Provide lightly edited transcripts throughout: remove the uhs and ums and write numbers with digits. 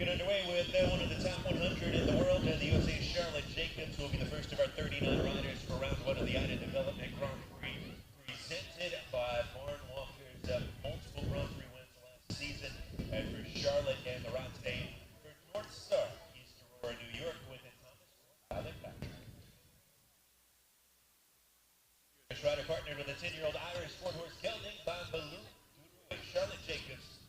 get underway with one of the top 100 in the world. The USA's Charlotte Jacobs will be the first of our 39 riders for round one of the Ida Development Grand Prix, presented by Barn Walkers. Multiple Grand Prix wins last season. And for Charlotte and the ride today for North Star, East Aurora, New York, with it Thomas Patrick. Rider partnered with a 10-year-old Irish four-horse gelding by Balloon. Charlotte Jacobs.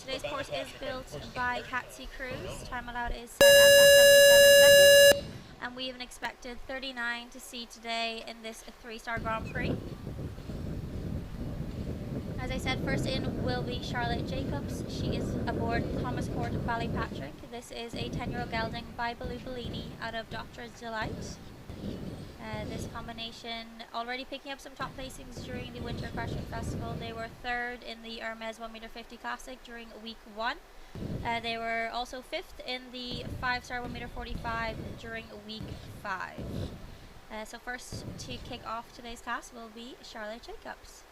Today's course is built by CSI3. Time allowed is set at 77 seconds. And we even expected 39 to see today in this 3-star Grand Prix. As I said, first in will be Charlotte Jacobs. She is aboard Thomas Court Ballypatrick. This is a 10-year-old gelding by Baloo Bellini out of Doctor's Delight. This combination already picking up some top placings during the Winter Equestrian Festival. They were third in the Hermes 1m50 Classic during week 1. They were also fifth in the 5-star 1m45 during week 5. So first to kick off today's class will be Charlotte Jacobs.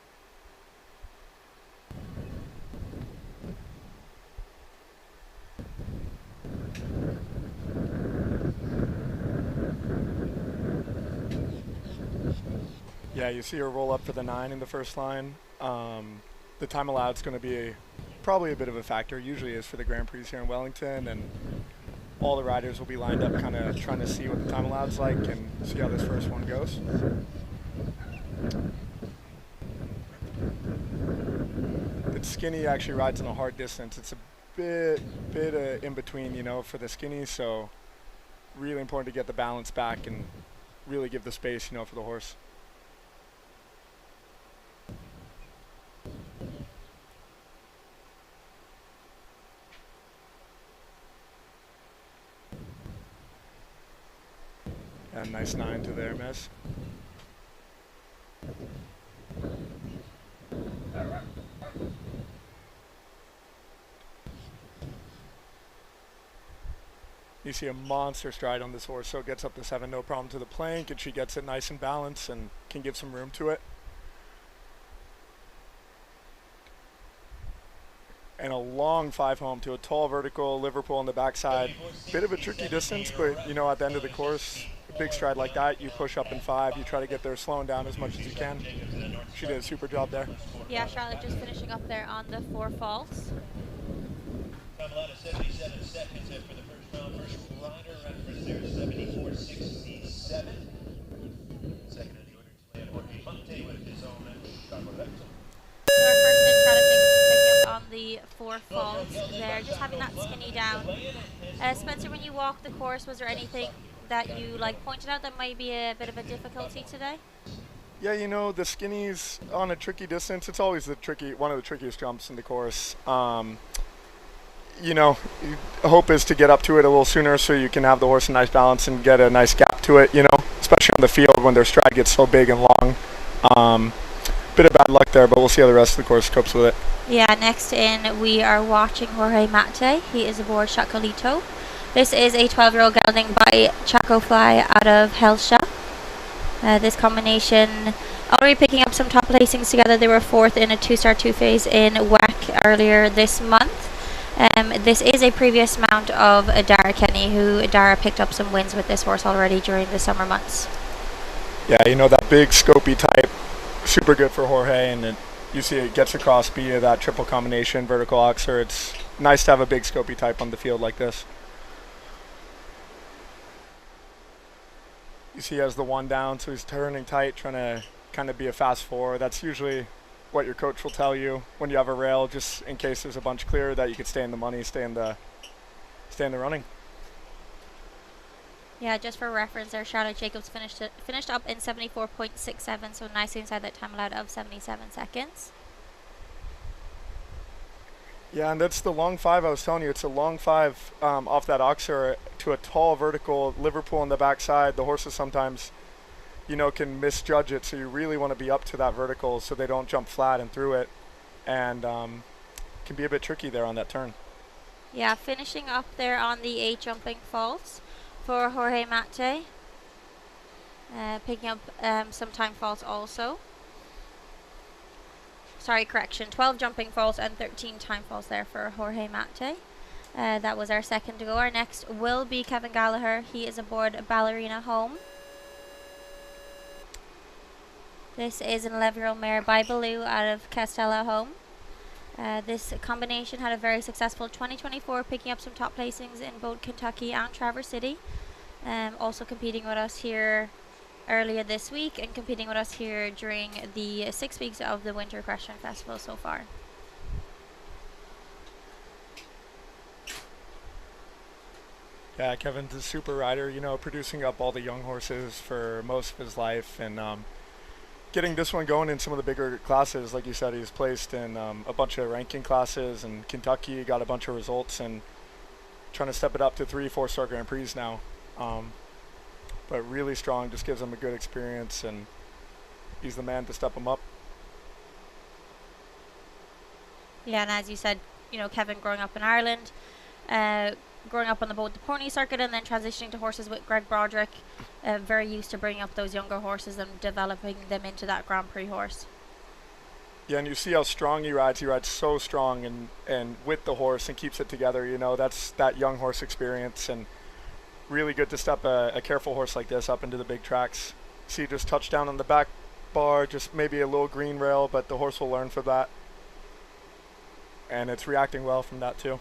Yeah, you see her roll up for the 9 in the first line. The time allowed is going to be probably a bit of a factor, usually is for the Grand Prix here in Wellington, and all the riders will be lined up kind of trying to see what the time alloved's like and see how this first one goes. The skinny actually rides in a hard distance. It's a bit in between, you know, for the skinny, so really important to get the balance back and really give the space, you know, for the horse. And nice 9 to the Hermes. You see a monster stride on this horse, so it gets up to 7, no problem to the plank, and she gets it nice and balanced and can give some room to it. And a long 5 home to a tall vertical, Liverpool on the backside. Bit of a tricky distance, but you know, at the end of the course, a big stride like that, you push up in 5, you try to get there slowing down as much as you can. She did a super job there. Yeah, Charlotte just finishing up there on the 4 faults. Time allowed is 77 seconds for the first round. First rider reference there is 74.67. Second in the order to land Jorge Monte with his own Chicago Vector. So our first in, Charlotte Jacobs picking up on the 4 faults there, just having that skinny down. Spencer, when you walked the course, was there anything that you pointed out that might be a bit of a difficulty today? Yeah, you know, the skinnies on a tricky distance, it's always one of the trickiest jumps in the course. You know, hope is to get up to it a little sooner so you can have the horse in nice balance and get a nice gap to it, you know, especially on the field when their stride gets so big and long. Bit of bad luck there, but we'll see how the rest of the course copes with it. Yeah, next in we are watching Jorge Mate. He is aboard Chacolito. This is a 12-year-old gelding by Chaco Fly out of Helsha. This combination already picking up some top placings together. They were 4th in a 2-star 2-phase in WEC earlier this month. This is a previous mount of Dara Kenny, who Dara picked up some wins with this horse already during the summer months. Yeah, you know, that big scopy type, super good for Jorge, and you see it gets across via that triple combination, vertical oxer. It's nice to have a big scopy type on the field like this. You see he has the 1 down, so he's turning tight, trying to kind of be a fast 4. That's usually what your coach will tell you when you have a rail, just in case there's a bunch clear, that you could stay in the money, stay in the running. Yeah, just for reference there, Charlotte Jacobs finished up in 74.67, so nicely inside that time allowed of 77 seconds. Yeah, and that's the long 5 I was telling you. It's a long 5 off that oxer to a tall vertical, Liverpool on the backside. The horses sometimes, you know, can misjudge it, so you really want to be up to that vertical so they don't jump flat and through it, and can be a bit tricky there on that turn. Yeah, finishing up there on the 8 jumping faults for Jorge Mate. Picking up some time faults also. Sorry, correction, 12 jumping faults and 13 time faults there for Jorge Mate. That was our second to go. Our next will be Kevin Gallagher. He is aboard Ballerina Home. This is an 11-year-old mare by Baloo out of Castella Home. This combination had a very successful 2024, picking up some top placings in both Kentucky and Traverse City. Also competing with us here earlier this week and competing with us here during the 6 weeks of the Winter Equestrian Festival so far. Yeah, Kevin's a super rider, you know, producing up all the young horses for most of his life, and getting this one going in some of the bigger classes. Like you said, he's placed in a bunch of ranking classes, and Kentucky got a bunch of results, and trying to step it up to 3 4-star Grand Prix now. But really strong, just gives him a good experience, and he's the man to step him up. Yeah, and as you said, you know, Kevin growing up in Ireland, growing up on the pony circuit, and then transitioning to horses with Greg Broderick, very used to bringing up those younger horses and developing them into that Grand Prix horse. Yeah, and you see how strong he rides. He rides so strong and with the horse and keeps it together. You know, that's that young horse experience, and really good to step a careful horse like this up into the big tracks. See, just touch down on the back bar, just maybe a little green rail, but the horse will learn from that. And it's reacting well from that too.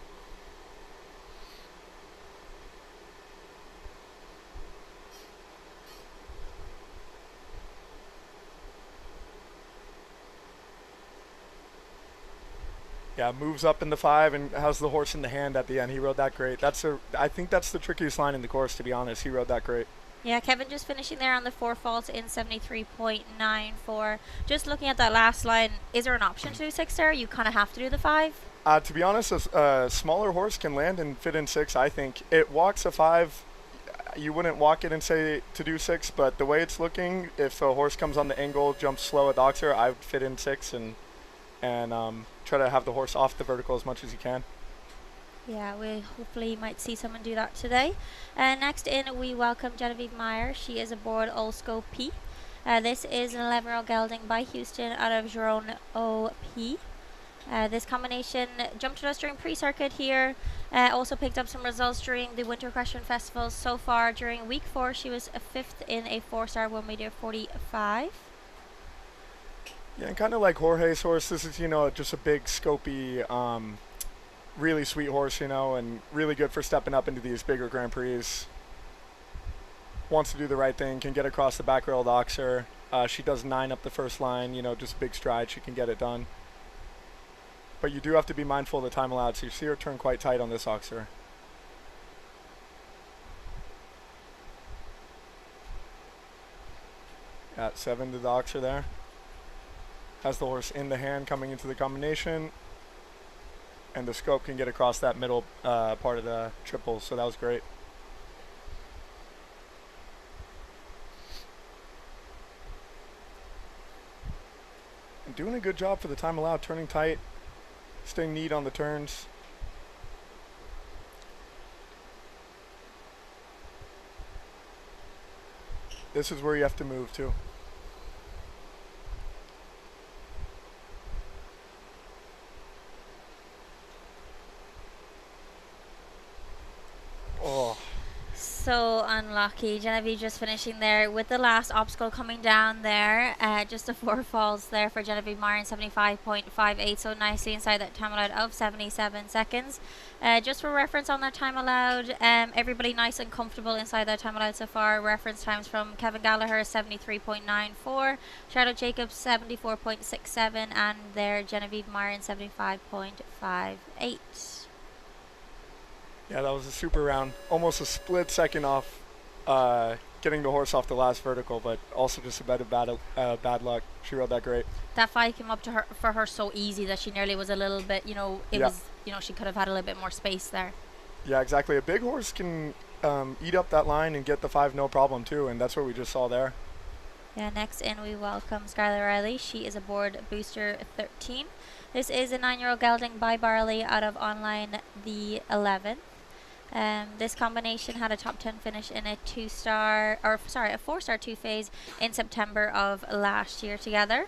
Yeah, moves up in the 5 and has the horse in the hand at the end. He rode that great. I think that's the trickiest line in the course, to be honest. He rode that great. Yeah, Kevin just finishing there on the 4 faults in 73.94. Just looking at that last line, is there an option to do 6 there? You kind of have to do the 5? To be honest, a smaller horse can land and fit in 6, I think. It walks a 5. You wouldn't walk it and say to do 6, but the way it's looking, if a horse comes on the angle, jumps slow at Doxer, I would fit in 6 and try to have the horse off the vertical as much as you can. Yeah, we hopefully might see someone do that today. Next in, we welcome Genevieve Meyer. She is aboard Olsco P. This is an 11-year-old gelding by Houston out of Giron OP. This combination jumped to us during pre-circuit here. Also picked up some results during the Winter Equestrian Festival so far. During week 4, she was a 5th in a 4-star 1m45. Yeah, and kind of like Jorge's horse, this is, you know, just a big, scopy, really sweet horse, you know, and really good for stepping up into these bigger Grand Prix. Wants to do the right thing, can get across the back rail of the Oxer. She does 9 up the first line, you know, just big stride, she can get it done. But you do have to be mindful of the time allowed, so you see her turn quite tight on this Oxer. At 7 to the Oxer there. Has the horse in the hand coming into the combination, and the scope can get across that middle part of the triple, so that was great. And doing a good job for the time allowed, turning tight, staying neat on the turns. This is where you have to move too. Oh. So unlucky. Genevieve just finishing there with the last obstacle coming down there. Just the 4 falls there for Genevieve Meyer in 75.58. So nicely inside that time allowed of 77 seconds. Just for reference on that time allowed, everybody nice and comfortable inside that time allowed so far. Reference times from Kevin Gallagher 73.94, Charlotte Jacobs 74.67, and there Genevieve Meyer in 75.58. Yeah, that was a super round. Almost a split second off getting the horse off the last vertical, but also just a bit of bad luck. She rode that great. That 5 came up to her for her so easy that she nearly was a little bit, you know, it was, you know, she could have had a little bit more space there. Yeah, exactly. A big horse can eat up that line and get the 5 no problem too, and that's what we just saw there. Yeah, next in we welcome Skylar Riley. She is aboard Booster 13. This is a 9-year-old gelding by Barley out of Online the 11th. This combination had a top 10 finish in a 4-star 2 phase in September of last year together.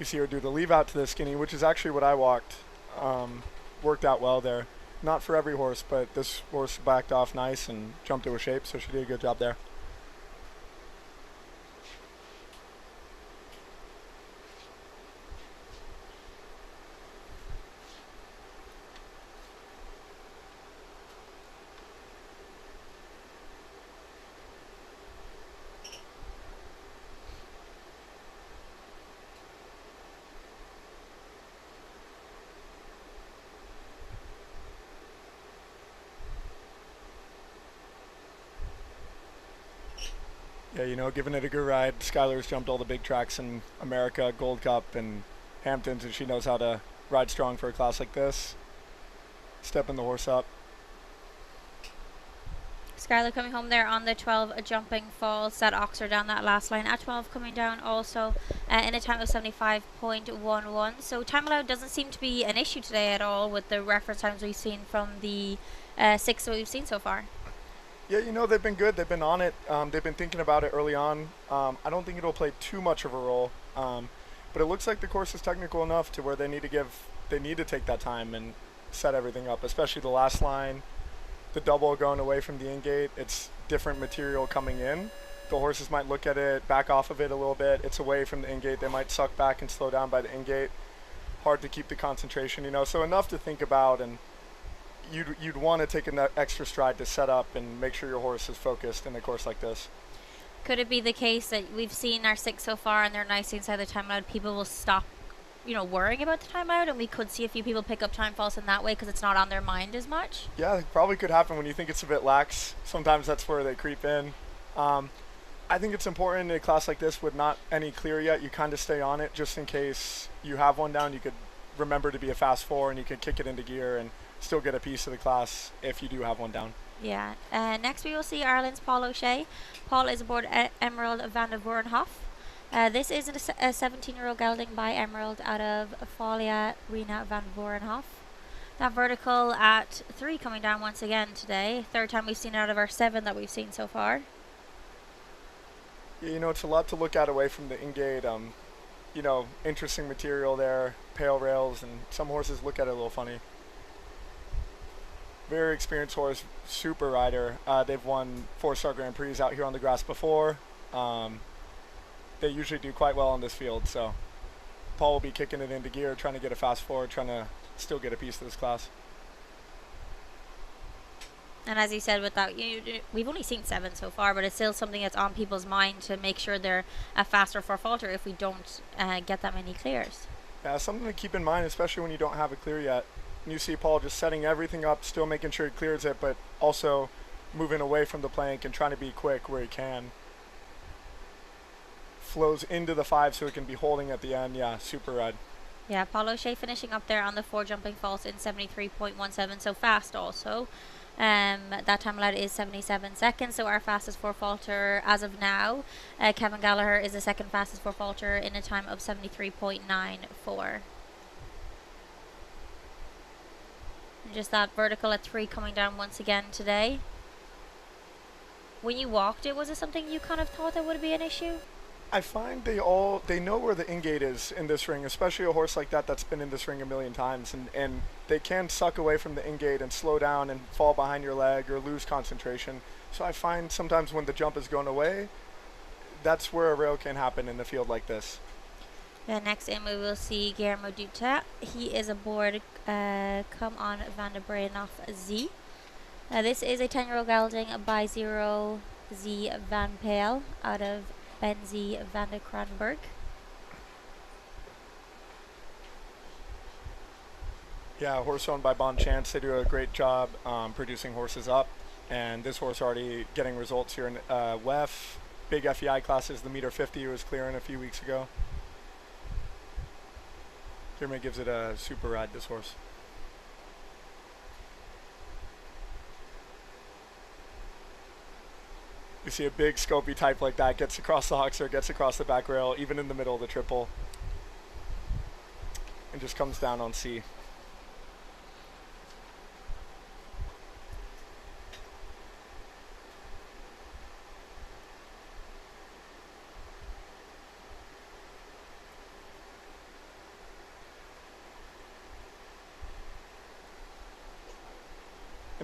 You see her do the leave out to the skinny, which is actually what I walked. Worked out well there. Not for every horse, but this horse backed off nice and jumped to a shape, so she did a good job there. Yeah, you know, giving it a good ride. Skylar's jumped all the big tracks in America, Gold Cup and Hamptons, and she knows how to ride strong for a class like this. Stepping the horse up. Skylar coming home there on the 12, jumping falls. That Oxer down that last line at 12, coming down also in a time of 75.11. So time allowed doesn't seem to be an issue today at all with the reference times we've seen from the 6 that we've seen so far. Yeah, you know, they've been good. They've been on it. They've been thinking about it early on. I don't think it'll play too much of a role, but it looks like the course is technical enough to where they need to take that time and set everything up, especially the last line, the double going away from the in-gate. It's different material coming in. The horses might look at it, back off of it a little bit. It's away from the in-gate. They might suck back and slow down by the in-gate. Hard to keep the concentration, you know, so enough to think about, and you'd want to take an extra stride to set up and make sure your horse is focused in a course like this. Could it be the case that we've seen our 6 so far and they're nice inside the timeout, people will stop, you know, worrying about the timeout, and we could see a few people pick up time falls in that way because it's not on their mind as much? Yeah, it probably could happen when you think it's a bit lax. Sometimes that's where they creep in. I think it's important in a class like this with not any clear yet, you kind of stay on it just in case you have one down. You could remember to be a fast 4 and you could kick it into gear and still get a piece of the class if you do have one down. Yeah. Next we will see Ireland's Paul O'Shea. Paul is aboard Emerald van der Vorenhof. This is a 17-year-old gelding by Emerald out of Folia Rena van Vorenhof. That vertical at 3 coming down once again today. Third time we've seen it out of our 7 that we've seen so far. Yeah, you know, it's a lot to look at away from the in-gate. You know, interesting material there, pale rails, and some horses look at it a little funny. Very experienced horse, super rider. They've won 4-star Grand Prix out here on the grass before. They usually do quite well on this field, so Paul will be kicking it into gear, trying to get a fast 4, trying to still get a piece of this class. And as you said, with that, we've only seen 7 so far, but it's still something that's on people's mind to make sure they're a faster 4-faulter if we don't get that many clears. Yeah, something to keep in mind, especially when you don't have a clear yet. And you see Paul just setting everything up, still making sure he clears it, but also moving away from the plank and trying to be quick where he can. Flows into the 5 so he can be holding at the end. Yeah, super ride. Yeah, Paul O'Shea finishing up there on the 4 jumping falls in 73.17, so fast also. That time allowed is 77 seconds, so our fastest 4-faulter as of now. Kevin Gallagher is the second fastest 4-faulter in a time of 73.94. Just that vertical at 3 coming down once again today. When you walked it, was it something you kind of thought that would be an issue? I find they know where the in-gate is in this ring, especially a horse like that that's been in this ring a million times, and they can suck away from the in-gate and slow down and fall behind your leg or lose concentration. So I find sometimes when the jump is going away, that's where a rail can happen in a field like this. Next in we will see Guillermo Duta. He is aboard Come On van der Breenoff Z. This is a 10-year-old gelding by 0 Z Van Peel out of Benzie van der Kranenburg. Yeah, horse owned by Bon Chance. They do a great job producing horses up, and this horse already getting results here in WEF. Big FEI classes, the meter 50 was clearing a few weeks ago. Jeremy gives it a super ride, this horse. You see a big scopy type like that, gets across the hoxer, gets across the back rail, even in the middle of the triple, and just comes down on C.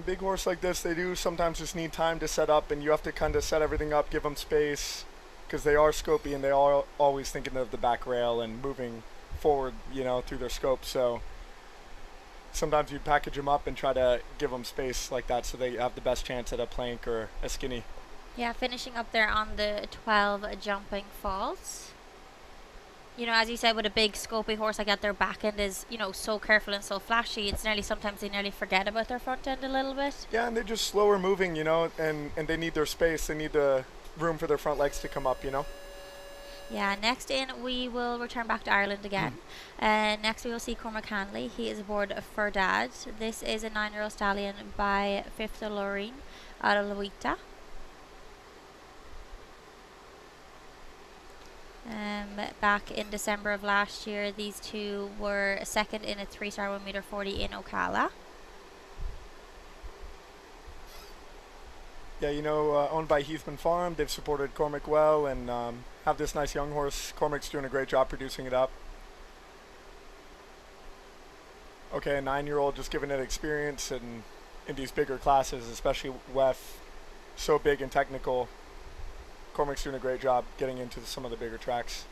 big horse like this, they do sometimes just need time to set up, and you have to kind of set everything up, give them space, because they are scopy and they are always thinking of the back rail and moving forward, you know, through their scope. So sometimes you package them up and try to give them space like that so they have the best chance at a plank or a skinny. Yeah, finishing up there on the 12 jumping faults. You know, as you said, with a big scopy horse like that, their back end is, you know, so careful and so flashy. It's nearly, sometimes they nearly forget about their front end a little bit. Yeah, and they're just slower moving, you know, and they need their space. They need the room for their front legs to come up, you know. Yeah, next in we will return back to Ireland again. Next we will see Cormac Hanley. He is aboard for Dad. This is a 9-year-old stallion by Fifth de Lorraine out of Luita. Back in December of last year, these two were second in a 3-star 1m40 in Ocala. Yeah, you know, owned by Heathman Farm. They've supported Cormac well and have this nice young horse. Cormac's doing a great job producing it up. Okay, a 9-year-old just giving it experience in these bigger classes, especially WEF, so big and technical. Cormac's doing a great job getting into some of the bigger tracks.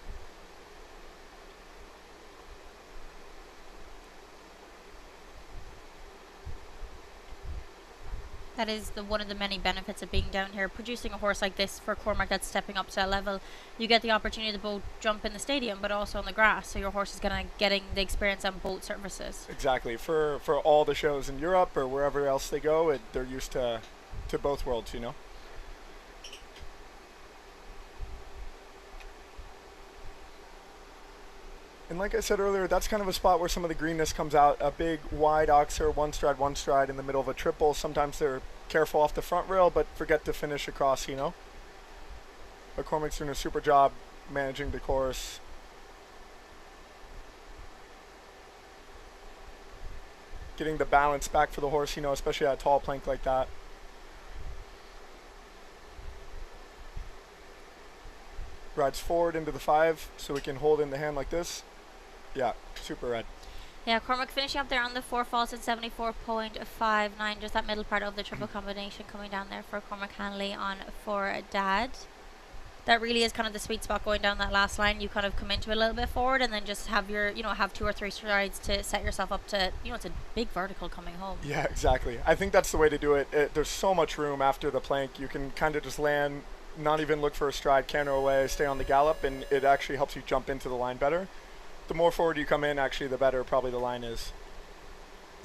That is one of the many benefits of being down here. Producing a horse like this for Cormac that's stepping up to that level, you get the opportunity to both jump in the stadium but also on the grass, so your horse is getting the experience on both surfaces. Exactly. For all the shows in Europe or wherever else they go, they're used to both worlds, you know. And like I said earlier, that's kind of a spot where some of the greenness comes out. A big, wide oxer, one stride in the middle of a triple. Sometimes they're careful off the front rail, but forget to finish across, you know. But Cormac's doing a super job managing the course. Getting the balance back for the horse, you know, especially at a tall plank like that. Rides forward into the 5 so we can hold in the hand like this. Yeah, super red. Yeah, Cormac finishing up there on the 4 faults at 74.59, just that middle part of the triple combination coming down there for Cormac Hanley on for Dad. That really is kind of the sweet spot going down that last line. You kind of come into it a little bit forward and then just have your, you know, have 2 or 3 strides to set yourself up to, you know, it's a big vertical coming home. Yeah, exactly. I think that's the way to do it. There's so much room after the plank. You can kind of just land, not even look for a stride, canter away, stay on the gallop, and it actually helps you jump into the line better. The more forward you come in, actually, the better probably the line is.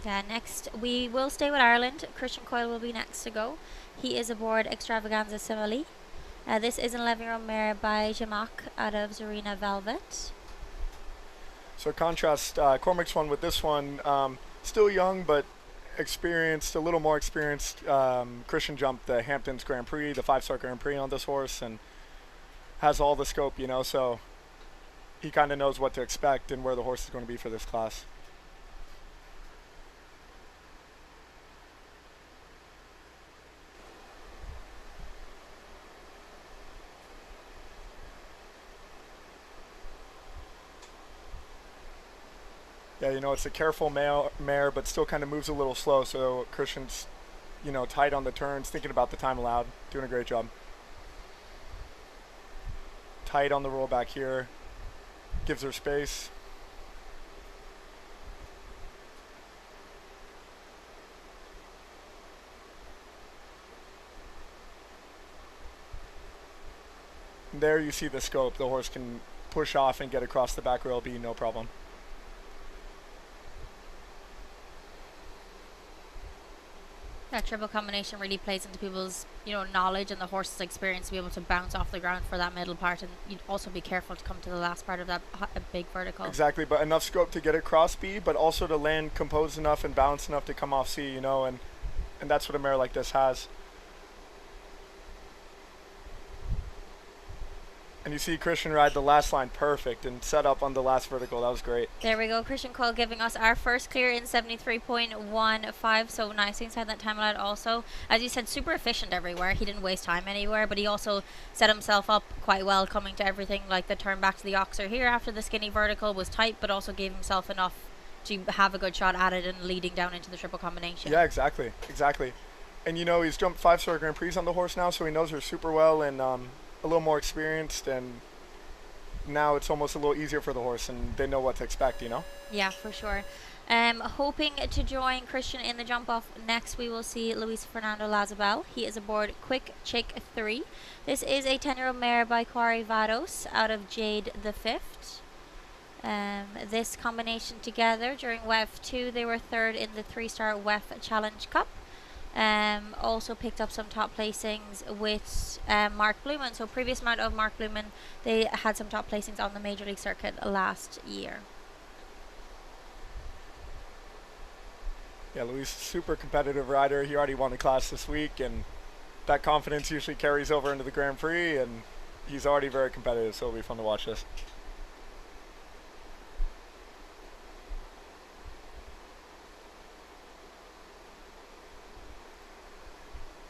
Yeah, next we will stay with Ireland. Christian Coyle will be next to go. He is aboard Extravaganza Simile. This is an 11-year-old mare by Jamac out of Zarina Velvet. So contrast Cormac's one with this one. Still young, but experienced, a little more experienced. Christian jumped the Hamptons Grand Prix, the 5-star Grand Prix on this horse, and has all the scope, you know, so he kind of knows what to expect and where the horse is going to be for this class. Yeah, you know, it's a careful mare, but still kind of moves a little slow, so Christian's, you know, tight on the turns, thinking about the time allowed, doing a great job. Tight on the roll back here, gives her space. And there you see the scope. The horse can push off and get across the back rail, be no problem. That triple combination really plays into people's, you know, knowledge and the horse's experience to be able to bounce off the ground for that middle part, and you'd also be careful to come to the last part of that big vertical. Exactly, but enough scope to get across B, but also to land composed enough and balanced enough to come off C, you know, and that's what a mare like this has. And you see Christian ride the last line perfect and set up on the last vertical. That was great. There we go. Christian Coyle giving us our first clear in 73.15. So nice inside that time allowed also. As you said, super efficient everywhere. He didn't waste time anywhere, but he also set himself up quite well coming to everything. Like the turn back to the oxer here after the skinny vertical was tight, but also gave himself enough to have a good shot at it and leading down into the triple combination. Yeah, exactly. And he's jumped 5-star Grand Prix on the horse now, so he knows her super well and a little more experienced, and now it's almost a little easier for the horse, and they know what to expect, Yeah, for sure. Hoping to join Christian in the jump off next, we will see Luis Fernando Lazabal. He is aboard Quick Chick 3. This is a 10-year-old mare by Quarry Vados out of Jade the Fifth. This combination together during WEF 2, they were third in the 3-star WEF Challenge Cup. Also picked up some top placings with Mark Blumen. So previous amount of Mark Blumen, they had some top placings on the Major League circuit last year. Yeah, Luis, super competitive rider. He already won the class this week, and that confidence usually carries over into the Grand Prix, and he's already very competitive, so it'll be fun to watch this.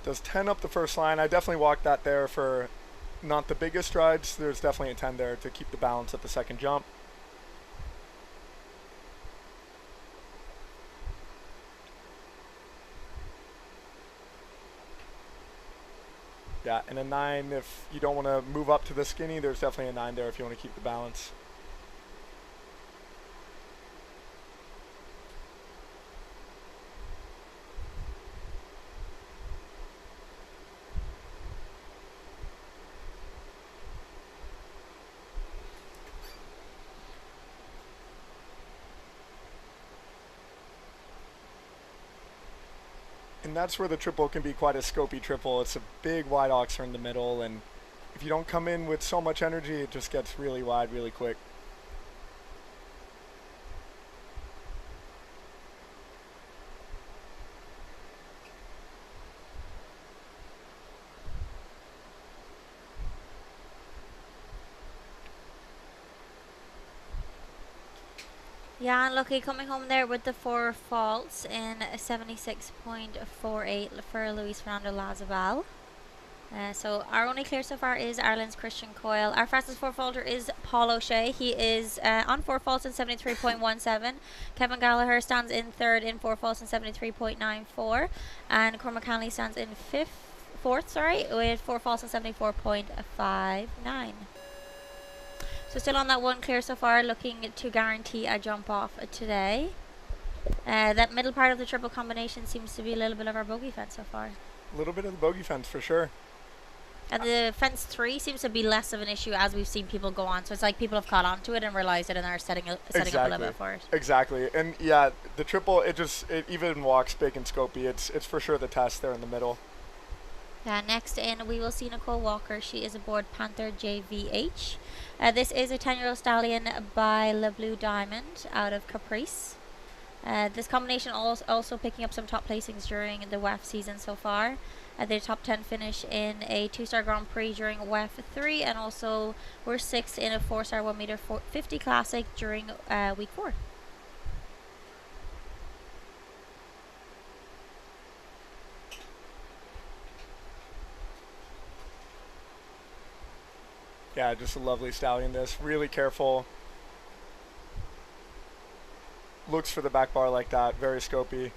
Does 10 up the first line. I definitely walked that there for not the biggest strides. There's definitely a 10 there to keep the balance at the second jump. Yeah, and a 9 if you don't want to move up to the skinny. There's definitely a 9 there if you want to keep the balance. And that's where the triple can be quite a scopy triple. It's a big wide oxer in the middle, and if you don't come in with so much energy, it just gets really wide really quick. Yeah, unlucky coming home there with the 4 faults in 76.48 for Luis Fernando Lazabal. So our only clear so far is Ireland's Christian Coyle. Our fastest 4 faulter is Paul O'Shea. He is on 4 faults in 73.17. Kevin Gallagher stands in third in 4 faults in 73.94. And Cormac Hanley stands in fourth, with 4 faults in 74.59. So still on that 1 clear so far, looking to guarantee a jump off today. That middle part of the triple combination seems to be a little bit of our bogey fence so far. A little bit of the bogey fence for sure. And the fence 3 seems to be less of an issue as we've seen people go on. So it's like people have caught on to it and realized it and are setting up a little bit for it. Exactly. And yeah, the triple, it even walks big and scopy. It's for sure the test there in the middle. Next in, we will see Nicole Walker. She is aboard Panther JVH. This is a 10-year-old stallion by Le Blue Diamond out of Caprice. This combination also picking up some top placings during the WEF season so far. Their top 10 finish in a 2-star Grand Prix during WEF 3, and also were 6th in a 4-star 1m50 Classic during week 4. Yeah, just a lovely stallion. This really careful. Looks for the back bar like that, very scopy,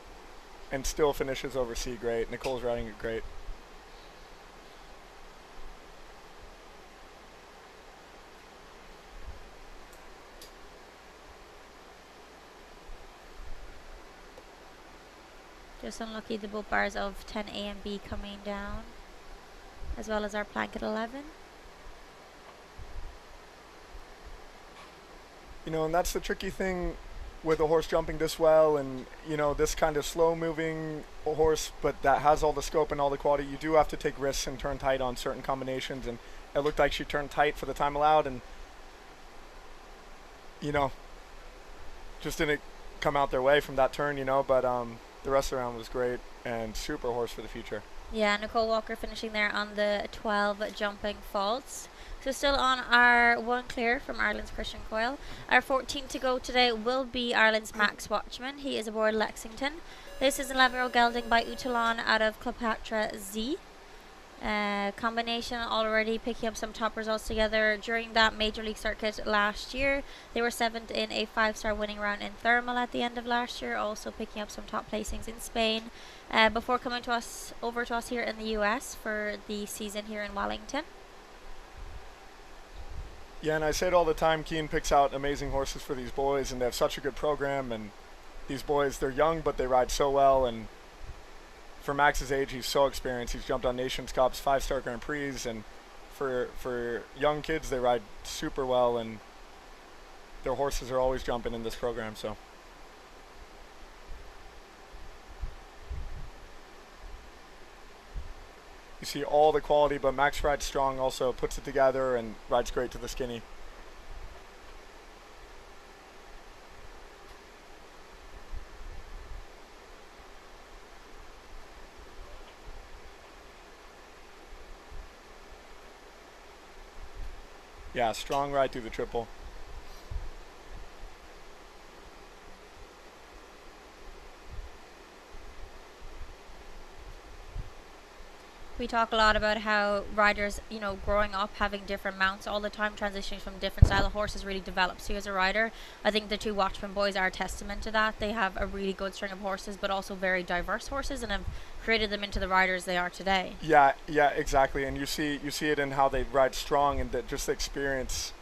and still finishes over C great. Nicole's riding it great. Just unlucky the both bars of 10A and B coming down, as well as our plank at 11. And that's the tricky thing with a horse jumping this well, and this kind of slow moving horse, but that has all the scope and all the quality. You do have to take risks and turn tight on certain combinations, and it looked like she turned tight for the time allowed, and just didn't come out their way from that turn, but the rest of the round was great and super horse for the future. Yeah, Nicole Walker finishing there on the 12 jumping faults. So still on our 1 clear from Ireland's Christian Coyle. Our 14 to go today will be Ireland's Max Watchman. He is aboard Lexington. This is an 11-year-old gelding by Utalon out of Cleopatra Z. Combination already picking up some top results together during that major league circuit last year. They were 7th in a 5-star winning round in Thermal at the end of last year, also picking up some top placings in Spain before coming over to us here in the US for the season here in Wellington. Yeah, and I say it all the time, Keane picks out amazing horses for these boys, and they have such a good program, and these boys, they're young, but they ride so well, and for Max's age, he's so experienced. He's jumped on Nations Cups, 5-star Grand Prix, and for young kids, they ride super well, and their horses are always jumping in this program. So you see all the quality, but Max rides strong, also puts it together, and rides great to the skinny. Yeah, strong ride through the triple. We talk a lot about how riders, growing up having different mounts all the time, transitioning from different style of horses really develops you as a rider. I think the two Watchman boys are a testament to that. They have a really good string of horses, but also very diverse horses, and have created them into the riders they are today. Yeah, exactly. And you see it in how they ride strong, and just the experience,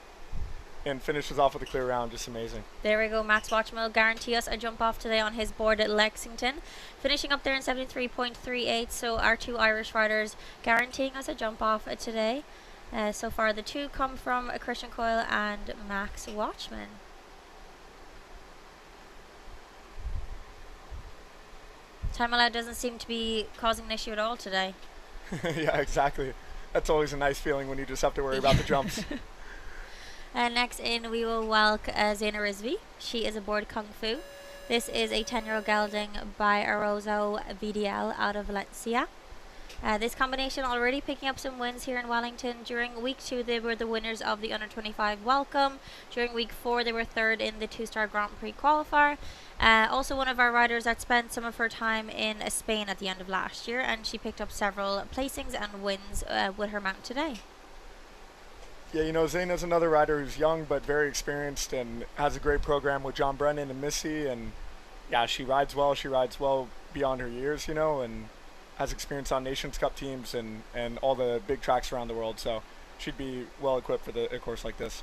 and finishes off with a clear round. Just amazing. There we go. Max Watchman will guarantee us a jump off today on his board at Lexington, finishing up there in 73.38. So our two Irish riders guaranteeing us a jump off today. So far the two come from Christian Coyle and Max Watchman. Time allowed doesn't seem to be causing an issue at all today. Yeah, exactly. That's always a nice feeling when you just have to worry about the jumps. Next in, we will welcome Zaina Rizvi. She is aboard Kung Fu. This is a 10-year-old gelding by Arozo VDL out of Valencia. This combination already picking up some wins here in Wellington. During week 2, they were the winners of the Under-25 Welcome. During week 4, they were 3rd in the 2-star Grand Prix qualifier. Also one of our riders that spent some of her time in Spain at the end of last year, and she picked up several placings and wins with her mount today. Yeah, Zaina's another rider who's young but very experienced and has a great program with John Brennan and Missy. And yeah, she rides well. She rides well beyond her years, and has experience on Nations Cup teams and all the big tracks around the world. So she'd be well equipped for a course like this.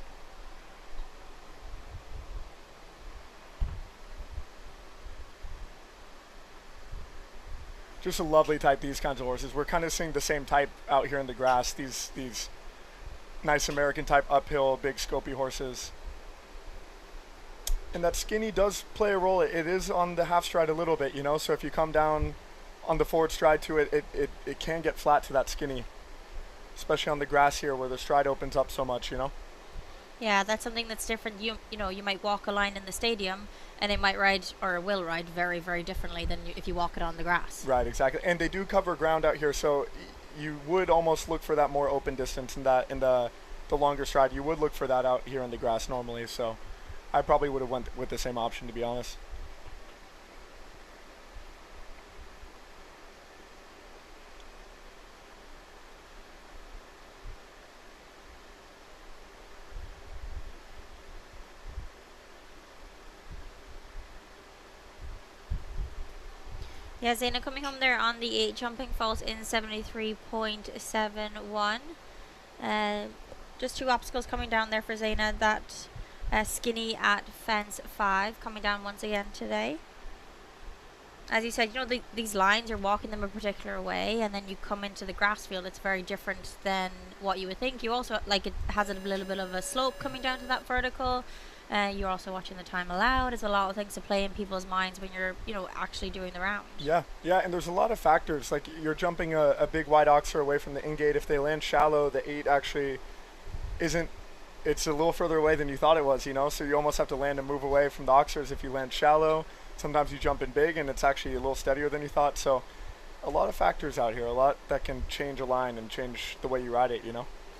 Just a lovely type, these kinds of horses. We're kind of seeing the same type out here in the grass. These nice American type uphill, big scopy horses. And that skinny does play a role. It is on the half stride a little bit, so if you come down on the forward stride to it, it can get flat to that skinny, especially on the grass here where the stride opens up so much, Yeah, that's something that's different. You might walk a line in the stadium, and it might ride, or will ride, very, very differently than if you walk it on the grass. Right, exactly. And they do cover ground out here, so you would almost look for that more open distance in the longer stride. You would look for that out here in the grass normally, so I probably would have went with the same option, to be honest. Yeah, Zaina coming home there on the 8, jumping falls in 73.71. Just 2 obstacles coming down there for Zaina. That skinny at fence 5 coming down once again today. As you said, these lines, you're walking them a particular way, and then you come into the grass field, it's very different than what you would think. You also, it has a little bit of a slope coming down to that vertical. You're also watching the time allowed. There's a lot of things to play in people's minds when you're, actually doing the round. Yeah, and there's a lot of factors. Like, you're jumping a big wide oxer away from the in-gate. If they land shallow, the 8 actually isn't, it's a little further away than you thought it was, so you almost have to land and move away from the oxers if you land shallow. Sometimes you jump in big, and it's actually a little steadier than you thought. So a lot of factors out here, a lot that can change a line and change the way you ride it,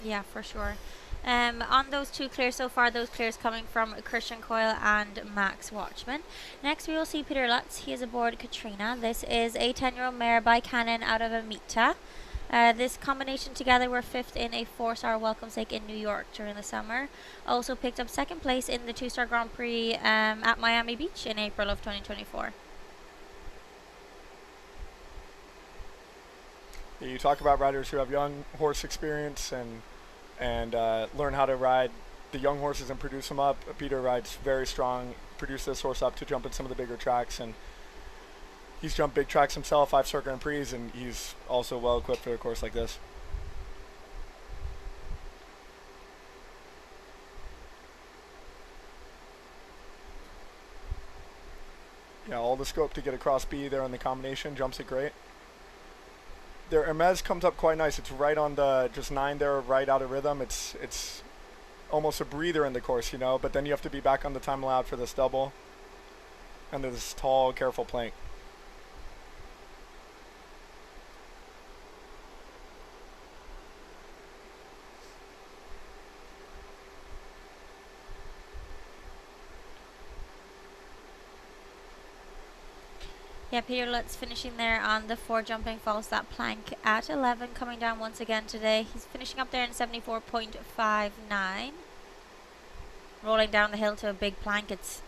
Yeah, for sure. On those 2 clears so far, those clears coming from Christian Coyle and Max Watchman. Next we will see Peter Lutz. He is aboard Katrina. This is a 10-year-old mare by Cannon out of Amita. This combination together were fifth in a 4-star welcome stake in New York during the summer. Also picked up second place in the 2-star Grand Prix at Miami Beach in April of 2024. You talk about riders who have young horse experience and learn how to ride the young horses and produce them up. Peter rides very strong, produced this horse up to jump in some of the bigger tracks, and he's jumped big tracks himself, 5-star Grand Prix, and he's also well equipped for a course like this. Yeah, all the scope to get across B there on the combination, jumps it great. Their Hermes comes up quite nice. It's right on the just 9 there, right out of rhythm. It's almost a breather in the course, you know, but then you have to be back on the time allowed for this double. And this tall, careful plank. Yeah, Peter Lutz finishing there on the 4 jumping falls, that plank at 11, coming down once again today. He's finishing up there in 74.59. Rolling down the hill to a big plank. It's,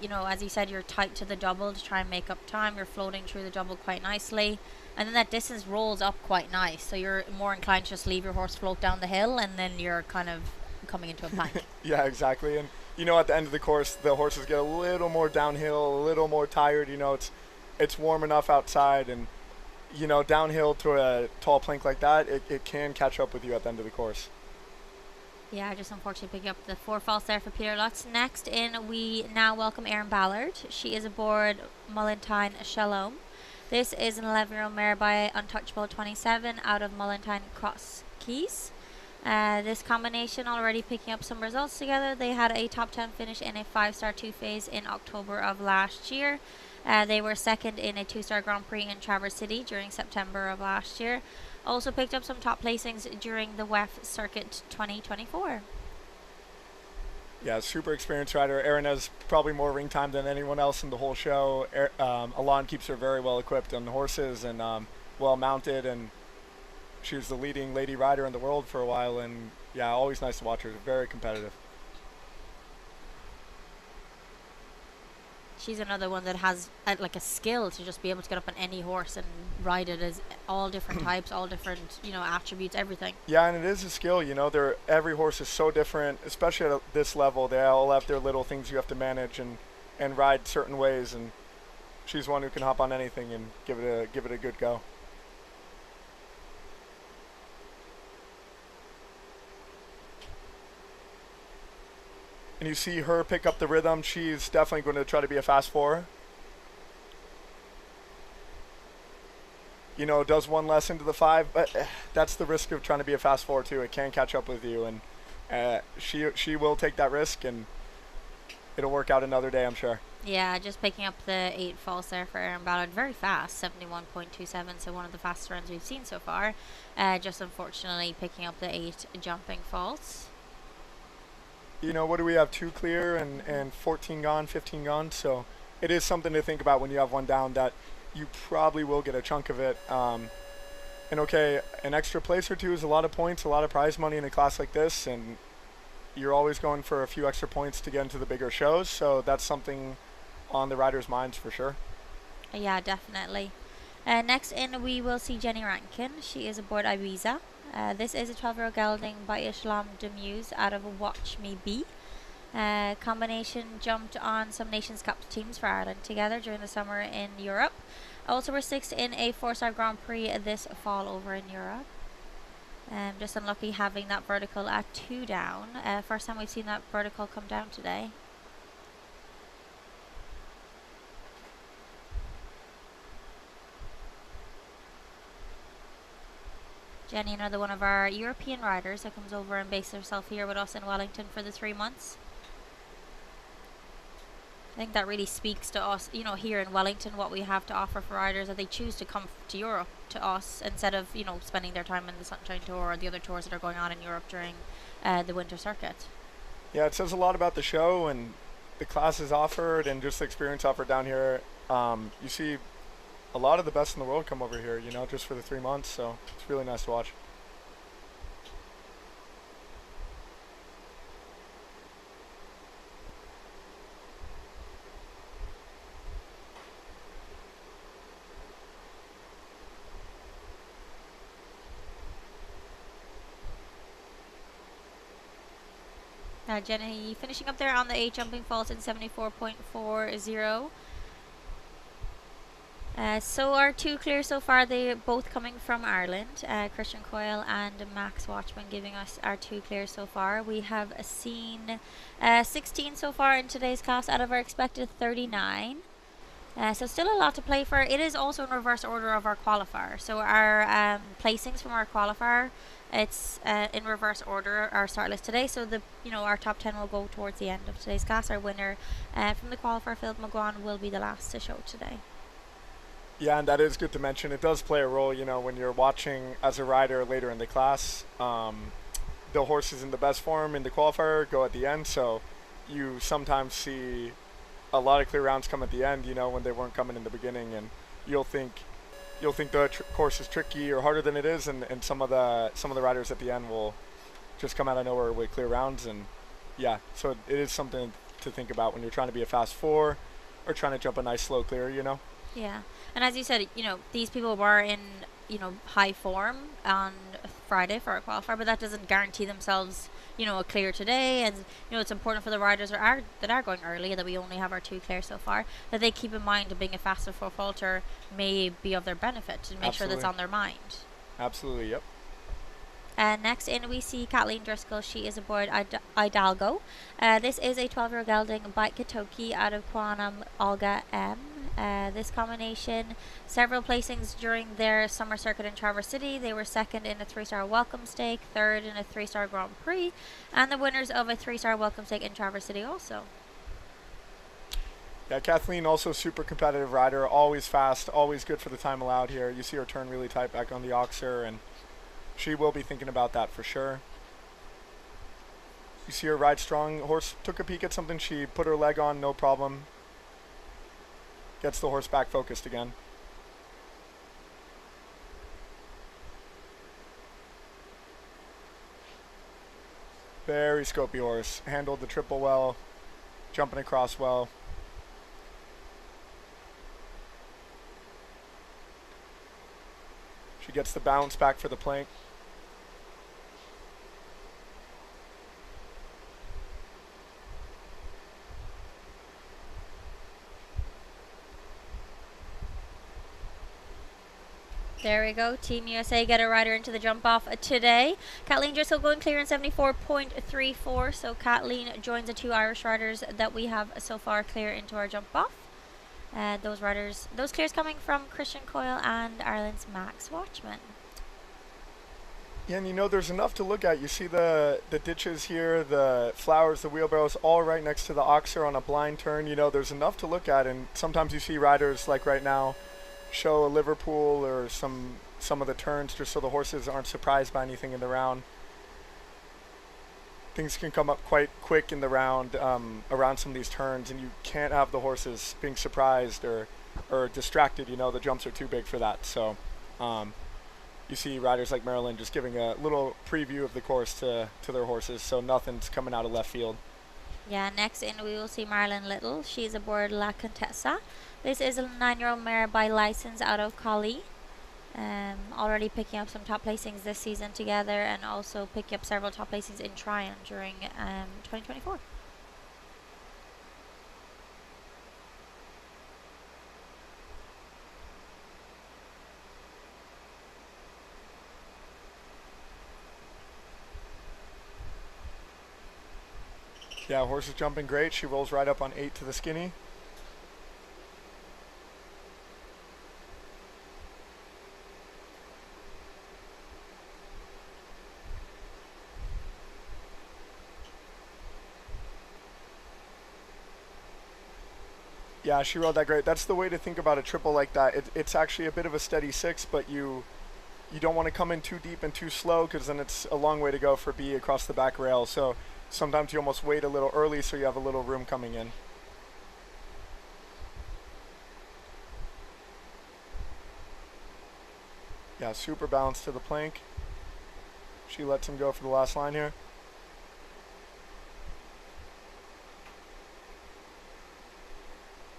you know, as you said, you're tight to the double to try and make up time. You're floating through the double quite nicely. And then that distance rolls up quite nice. So you're more inclined to just leave your horse float down the hill, and then you're kind of coming into a plank. Yeah, exactly. And, you know, at the end of the course, the horses get a little more downhill, a little more tired. You know, it's warm enough outside, and, you know, downhill to a tall plank like that, it can catch up with you at the end of the course. Yeah, just unfortunately picking up the 4 falls there for Peter Lutz. Next in, we now welcome Erin Ballard. She is aboard Mullentine Shalom. This is an 11-year-old mare by Untouchable 27 out of Mullentine Cross Keys. This combination already picking up some results together. They had a top 10 finish in a 5-star 2-phase in October of last year. They were second in a 2-star Grand Prix in Traverse City during September of last year. Also picked up some top placings during the WEF Circuit 2024. Yeah, super experienced rider. Erin has probably more ring time than anyone else in the whole show. Alon keeps her very well equipped on the horses and well mounted, and she was the leading lady rider in the world for a while, and yeah, always nice to watch her. Very competitive. She's another one that has like a skill to just be able to get up on any horse and ride it as all different types, all different, you know, attributes, everything. Yeah, and it is a skill, you know. Every horse is so different, especially at this level. They all have their little things you have to manage and ride certain ways, and she's one who can hop on anything and give it a good go. And you see her pick up the rhythm. She's definitely going to try to be a fast 4. You know, does one less into the 5, but that's the risk of trying to be a fast 4 too. It can catch up with you, and she will take that risk, and it'll work out another day, I'm sure. Yeah, just picking up the 8 falls there for Erin Ballard. Very fast, 71.27, so one of the fastest runs we've seen so far. Just unfortunately picking up the 8 jumping falls. You know, what do we have? 2 clear and 14 gone, 15 gone. So it is something to think about when you have one down, that you probably will get a chunk of it. And okay, an extra place or 2 is a lot of points, a lot of prize money in a class like this, and you're always going for a few extra points to get into the bigger shows. So that's something on the riders' minds for sure. Yeah, definitely. Next in, we will see Jenny Rankin. She is aboard Ibiza. This is a 12-year-old gelding by Islam Demuse out of Watch Me Be. Combination jumped on some Nations Cup teams for Ireland together during the summer in Europe. Also were 6th in a 4-star Grand Prix this fall over in Europe. Just unlucky having that vertical at 2 down. First time we've seen that vertical come down today. Jenny, another one of our European riders that comes over and bases herself here with us in Wellington for the 3 months. I think that really speaks to us, you know, here in Wellington, what we have to offer for riders, that they choose to come to Europe to us instead of, you know, spending their time in the Sunshine Tour or the other tours that are going on in Europe during the winter circuit. Yeah, it says a lot about the show and the classes offered and just the experience offered down here. You see a lot of the best in the world come over here, you know, just for the 3 months. So it's really nice to watch. Jenny finishing up there on the 8 jumping falls in 74.40. So our 2 clear so far, they both coming from Ireland. Christian Coyle and Max Watchman giving us our 2 clears so far. We have seen 16 so far in today's class out of our expected 39. So still a lot to play for. It is also in reverse order of our qualifier. So our placings from our qualifier, it's in reverse order, our start list today. So our top 10 will go towards the end of today's class. Our winner from the qualifier, Philip McGuan, will be the last to show today. Yeah, and that is good to mention. It does play a role, you know, when you're watching as a rider later in the class. The horses in the best form in the qualifier go at the end, so you sometimes see a lot of clear rounds come at the end, you know, when they weren't coming in the beginning, and you'll think the course is tricky or harder than it is, and some of the riders at the end will just come out of nowhere with clear rounds, and yeah, so it is something to think about when you're trying to be a fast 4 or trying to jump a nice slow clear, you know. Yeah, and as you said, you know, these people were in, you know, high form on Friday for our qualifier, but that doesn't guarantee themselves, you know, a clear today. And you know, it's important for the riders that are going early, that we only have our 2 clear so far, that they keep in mind that being a faster 4 faulter may be of their benefit, and make sure that's on their mind. Absolutely, yep. Next in, we see Kathleen Driscoll. She is aboard Hidalgo. This is a 12-year-old gelding by Katoki out of Quanam Olga M. This combination, several placings during their summer circuit in Traverse City. They were second in a 3-star welcome stake, third in a 3-star Grand Prix, and the winners of a 3-star welcome stake in Traverse City also. Yeah, Kathleen, also super competitive rider, always fast, always good for the time allowed here. You see her turn really tight back on the Oxer, and she will be thinking about that for sure. You see her ride strong. Horse took a peek at something. She put her leg on, no problem. Gets the horse back focused again. Very scopy horse. Handled the triple well. Jumping across well. She gets the bounce back for the plank. There we go. Team USA get a rider into the jump off today. Kathleen Driscoll going clear in 74.34. So Kathleen joins the 2 Irish riders that we have so far clear into our jump off. Those clears coming from Christian Coyle and Ireland's Max Watchman. Yeah, and you know, there's enough to look at. You see the ditches here, the flowers, the wheelbarrows, all right next to the Oxer on a blind turn. You know, there's enough to look at, and sometimes you see riders like right now show a Liverpool or some of the turns just so the horses aren't surprised by anything in the round. Things can come up quite quick in the round around some of these turns, and you can't have the horses being surprised or distracted. You know, the jumps are too big for that. So you see riders like Marilyn just giving a little preview of the course to their horses, so nothing's coming out of left field. Yeah, next in we will see Marilyn Little. She's aboard La Contessa. This is a 9-year-old mare by license out of Collie. Already picking up some top placings this season together, and also picking up several top placings in Tryon during 2024. Yeah, horse is jumping great. She rolls right up on 8 to the skinny. Yeah, she rode that great. That's the way to think about a triple like that. It's actually a bit of a steady 6, but you don't want to come in too deep and too slow, because then it's a long way to go for B across the back rail. So sometimes you almost wait a little early so you have a little room coming in. Yeah, super balanced to the plank. She lets him go for the last line here.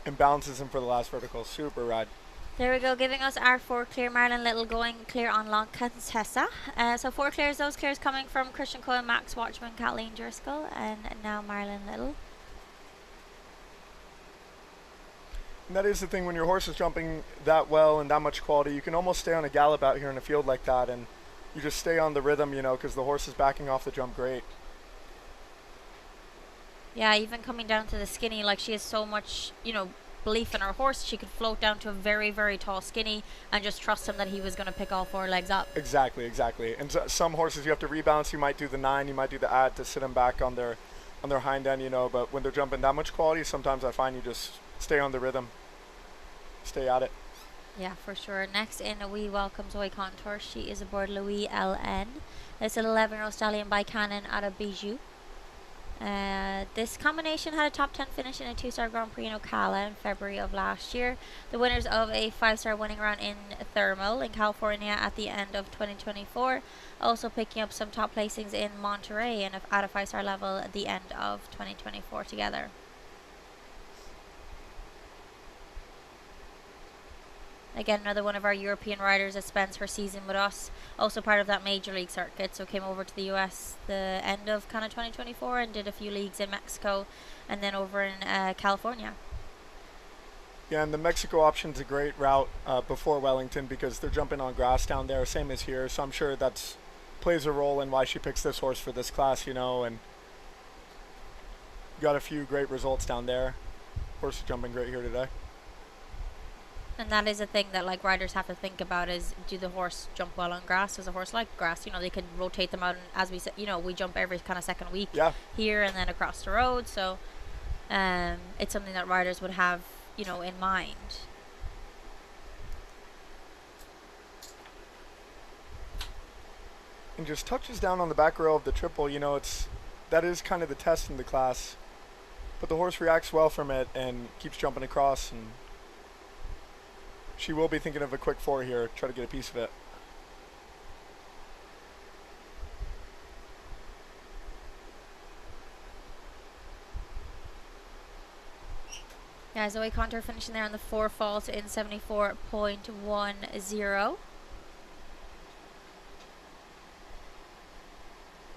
And balances him for the last vertical. Super ride. There we go, giving us our 4 clear. Marilyn Little going clear on Long Contessa. So 4 clears, those clears coming from Christian Coyle, Max Watchman, Kathleen Driscoll, and now Marilyn Little. And that is the thing, when your horse is jumping that well and that much quality, you can almost stay on a gallop out here in a field like that, and you just stay on the rhythm, you know, because the horse is backing off the jump great. Yeah, even coming down to the skinny, like she has so much, you know, belief in her horse. She could float down to a very, very tall skinny and just trust him that he was going to pick all 4 legs up. Exactly, exactly. And some horses you have to rebalance. You might do the 9, you might do the add to sit them back on their hind end, you know. But when they're jumping that much quality, sometimes I find you just stay on the rhythm, stay at it. Yeah, for sure. Next in, we welcome Zoe Contour. She is aboard Louis LN. It's an 11-year-old stallion by Cannon out of Bijou. This combination had a top 10 finish in a 2-star Grand Prix in Ocala in February of last year. The winners of a 5-star winning round in Thermal in California at the end of 2024. Also picking up some top placings in Monterey and at a 5-star level at the end of 2024 together. Again, another one of our European riders that spends her season with us. Also part of that major league circuit. So came over to the US the end of kind of 2024 and did a few leagues in Mexico and then over in California. Yeah, and the Mexico option's a great route before Wellington because they're jumping on grass down there, same as here. So I'm sure that's plays a role in why she picks this horse for this class, you know, and got a few great results down there. Horse is jumping great here today. And that is a thing that like riders have to think about is, do the horse jump well on grass? Does a horse like grass? You know, they can rotate them out, and as we said, you know, we jump every kind of second week here and then across the road. So it's something that riders would have, you know, in mind. And just touches down on the back row of the triple, you know, that is kind of the test in the class. But the horse reacts well from it and keeps jumping across, and she will be thinking of a quick 4 here, try to get a piece of it. Yeah, Zoe Contour finishing there on the 4 fault in 74.10.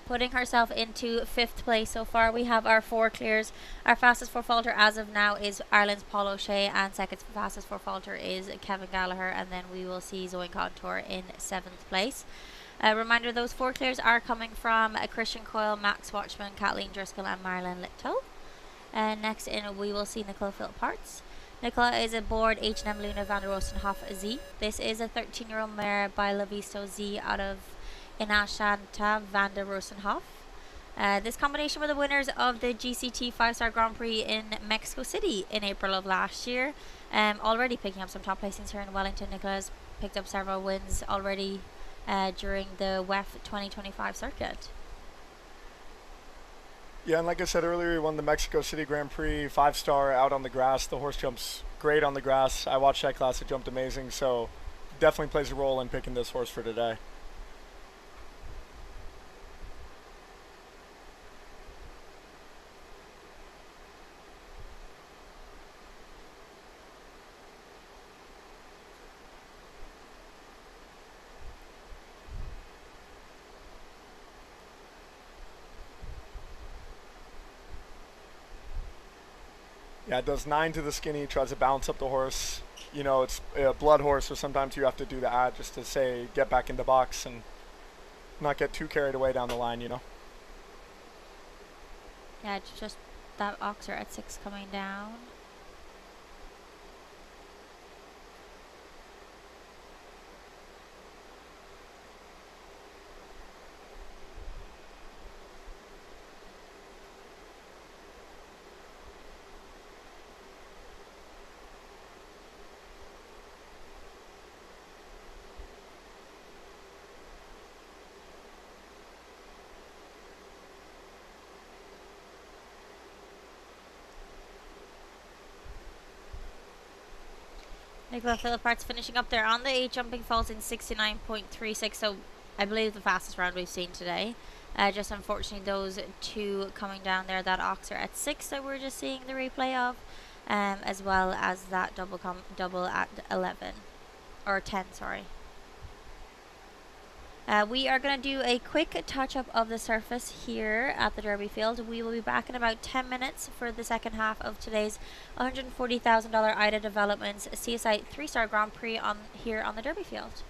Putting herself into 5th place so far. We have our 4 clears. Our fastest 4 faulter as of now is Ireland's Paul O'Shea, and second fastest 4 faulter is Kevin Gallagher, and then we will see Zoe Contour in 7th place. A reminder, those 4 clears are coming from Christian Coyle, Max Watchman, Kathleen Driscoll, and Marilyn Little. And next in, we will see Nicola Philparts. Nicola is aboard H&M Luna van der Rosenhof Z. This is a 13-year-old mare by Lavisto Z out of Inashanta van der Rosenhof. This combination were the winners of the GCT 5-star Grand Prix in Mexico City in April of last year. Already picking up some top placings here in Wellington. Nicola's picked up several wins already during the WEF 2025 circuit. Yeah, and like I said earlier, he won the Mexico City Grand Prix 5-star out on the grass. The horse jumps great on the grass. I watched that class, it jumped amazing, so definitely plays a role in picking this horse for today. Yeah, it does 9 to the skinny, tries to bounce up the horse. You know, it's a blood horse, so sometimes you have to do the add just to say, get back in the box and not get too carried away down the line, you know. Yeah, it's just that oxer at 6 coming down. Nicola Philippart's finishing up there on the 8 jumping falls in 69.36, so I believe the fastest round we've seen today. Just unfortunately those two coming down there, that Oxer at 6 that we're just seeing the replay of, as well as that double at 11, or 10, sorry. We are going to do a quick touch-up of the surface here at the Derby field. We will be back in about 10 minutes for the second half of today's $140,000 IDA Developments CSI 3-star Grand Prix here on the Derby field.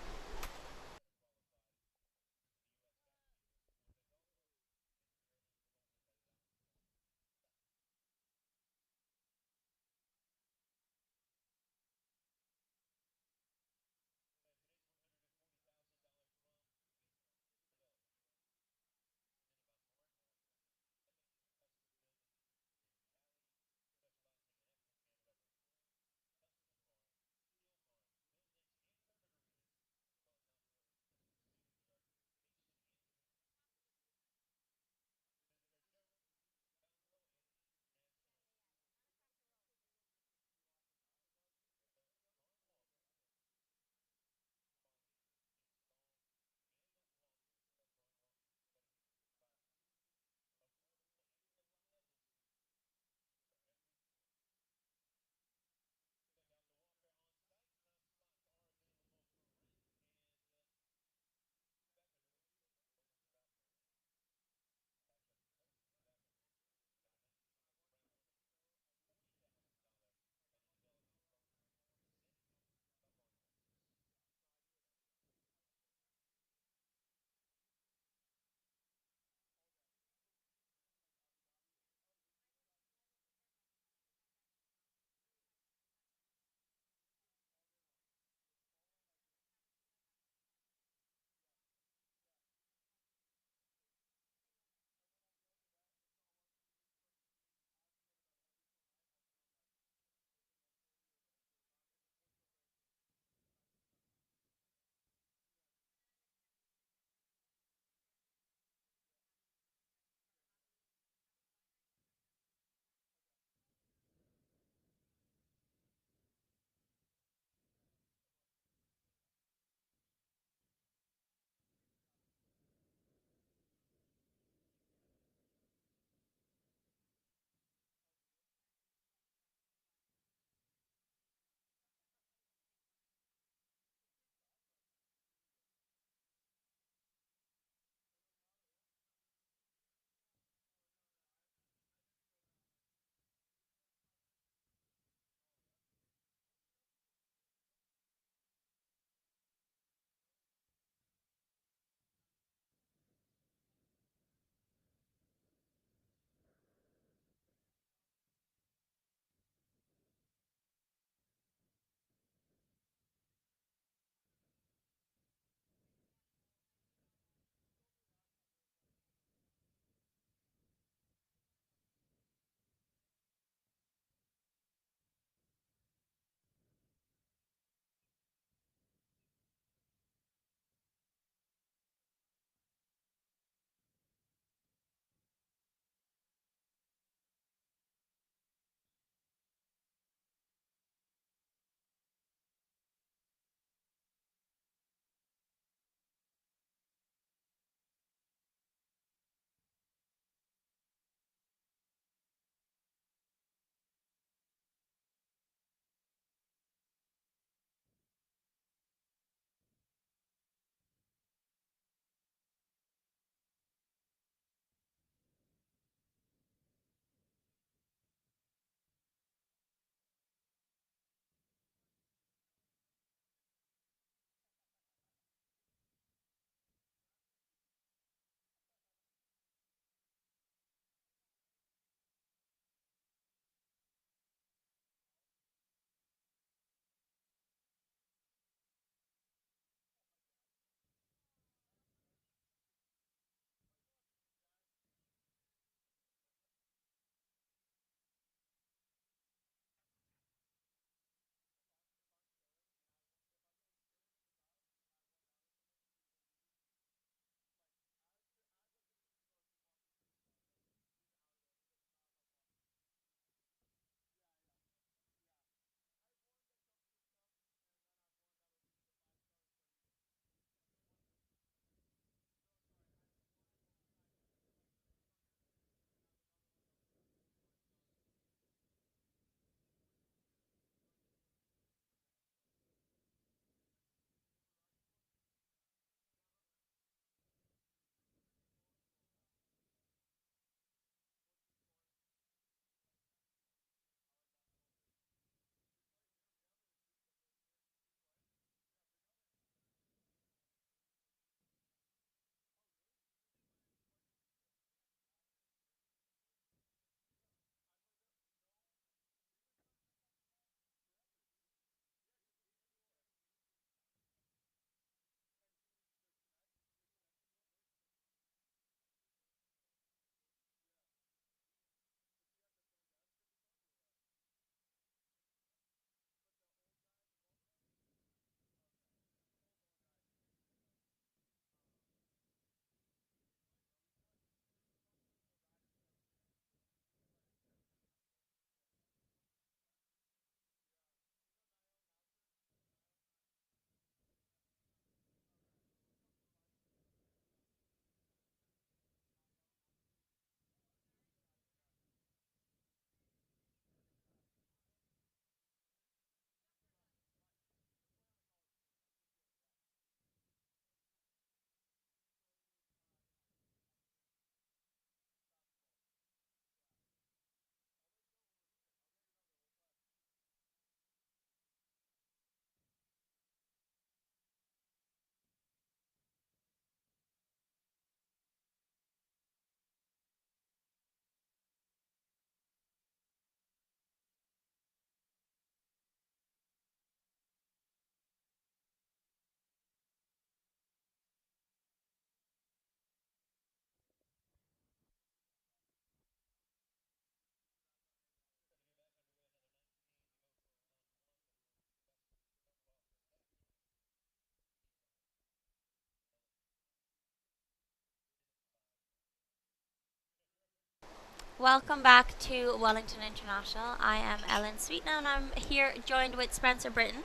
Welcome back to Wellington International. I am Ellen Sweetna and I'm here joined with Spencer Britton.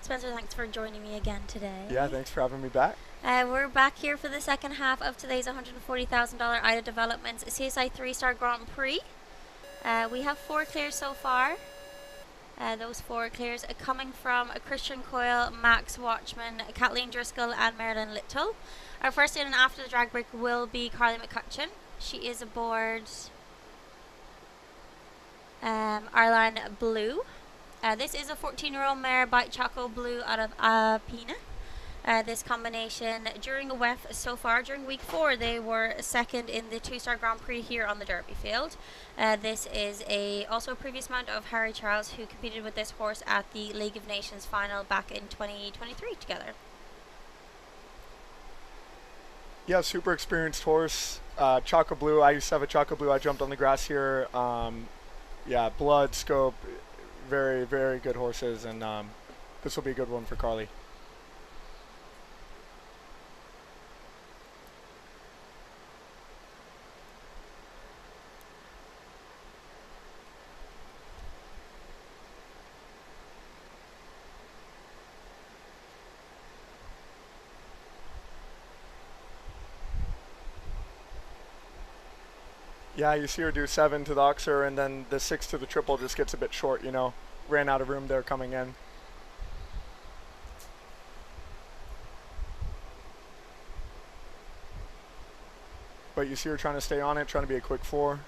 Spencer, thanks for joining me again today. Yeah, thanks for having me back. We're back here for the second half of today's $140,000 IDA Developments CSI 3-star Grand Prix. We have 4 clears so far. Those 4 clears are coming from Christian Coyle, Max Watchman, Kathleen Driscoll and Marilyn Little. Our first in and after the drag break will be Carly McCutcheon. She is aboard Arline Blue. This is a 14-year-old mare by Choco Blue out of Pina. This combination during a WEF so far, during week 4, they were second in the 2-star Grand Prix here on the Derby field. This is also a previous mount of Harry Charles, who competed with this horse at the League of Nations final back in 2023 together. Yeah, super experienced horse. Choco Blue, I used to have a Choco Blue. I jumped on the grass here. Yeah, blood, scope, very, very good horses, and this will be a good one for Carly. Yeah, you see her do 7 to the Oxer, and then the 6 to the triple just gets a bit short, you know. Ran out of room there coming in. But you see her trying to stay on it, trying to be a quick 4.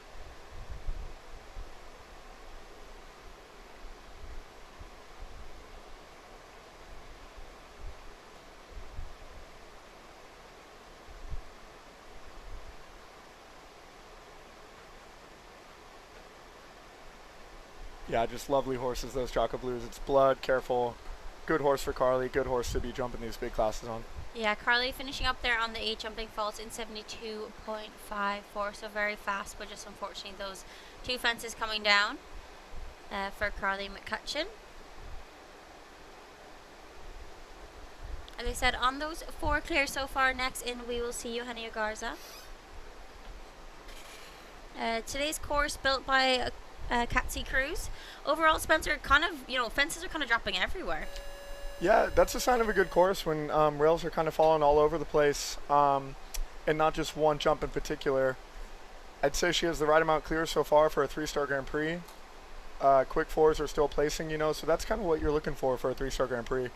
Yeah, just lovely horses, those Choco Blues. It's blood, careful. Good horse for Carly, good horse to be jumping these big classes on. Yeah, Carly finishing up there on the 8 jumping faults in 72.54, so very fast, but just unfortunately those 2 fences coming down for Carly McCutcheon. As I said, on those 4 clears so far, next in we will see Eugenio Garza. Today's course built by Catsy Cruz. Overall, Spencer, kind of, fences are kind of dropping everywhere. Yeah, that's a sign of a good course when rails are kind of falling all over the place, and not just one jump in particular. I'd say she has the right amount clear so far for a 3-star Grand Prix. Quick 4s are still placing, so that's kind of what you're looking for a 3-star Grand Prix.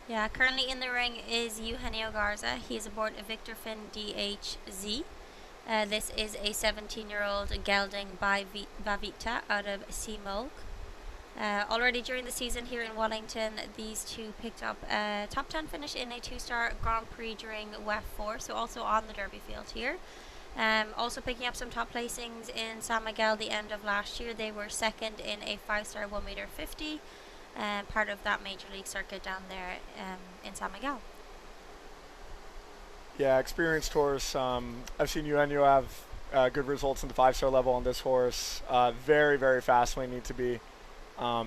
Yeah, currently in the ring is Eugenio Garza. He is aboard a Victor Finn DHZ. This is a 17-year-old gelding by Vavita out of Seamulk. Already during the season here in Wellington, these 2 picked up a top 10 finish in a 2-star Grand Prix during WEF 4, so also on the Derby field here. Also picking up some top placings in San Miguel the end of last year. They were second in a 5-star 1m50, part of that major league circuit down there in San Miguel. Yeah, experienced horse. I've seen Eugenio have good results in the 5-star level on this horse. Very, very fast when you need to be.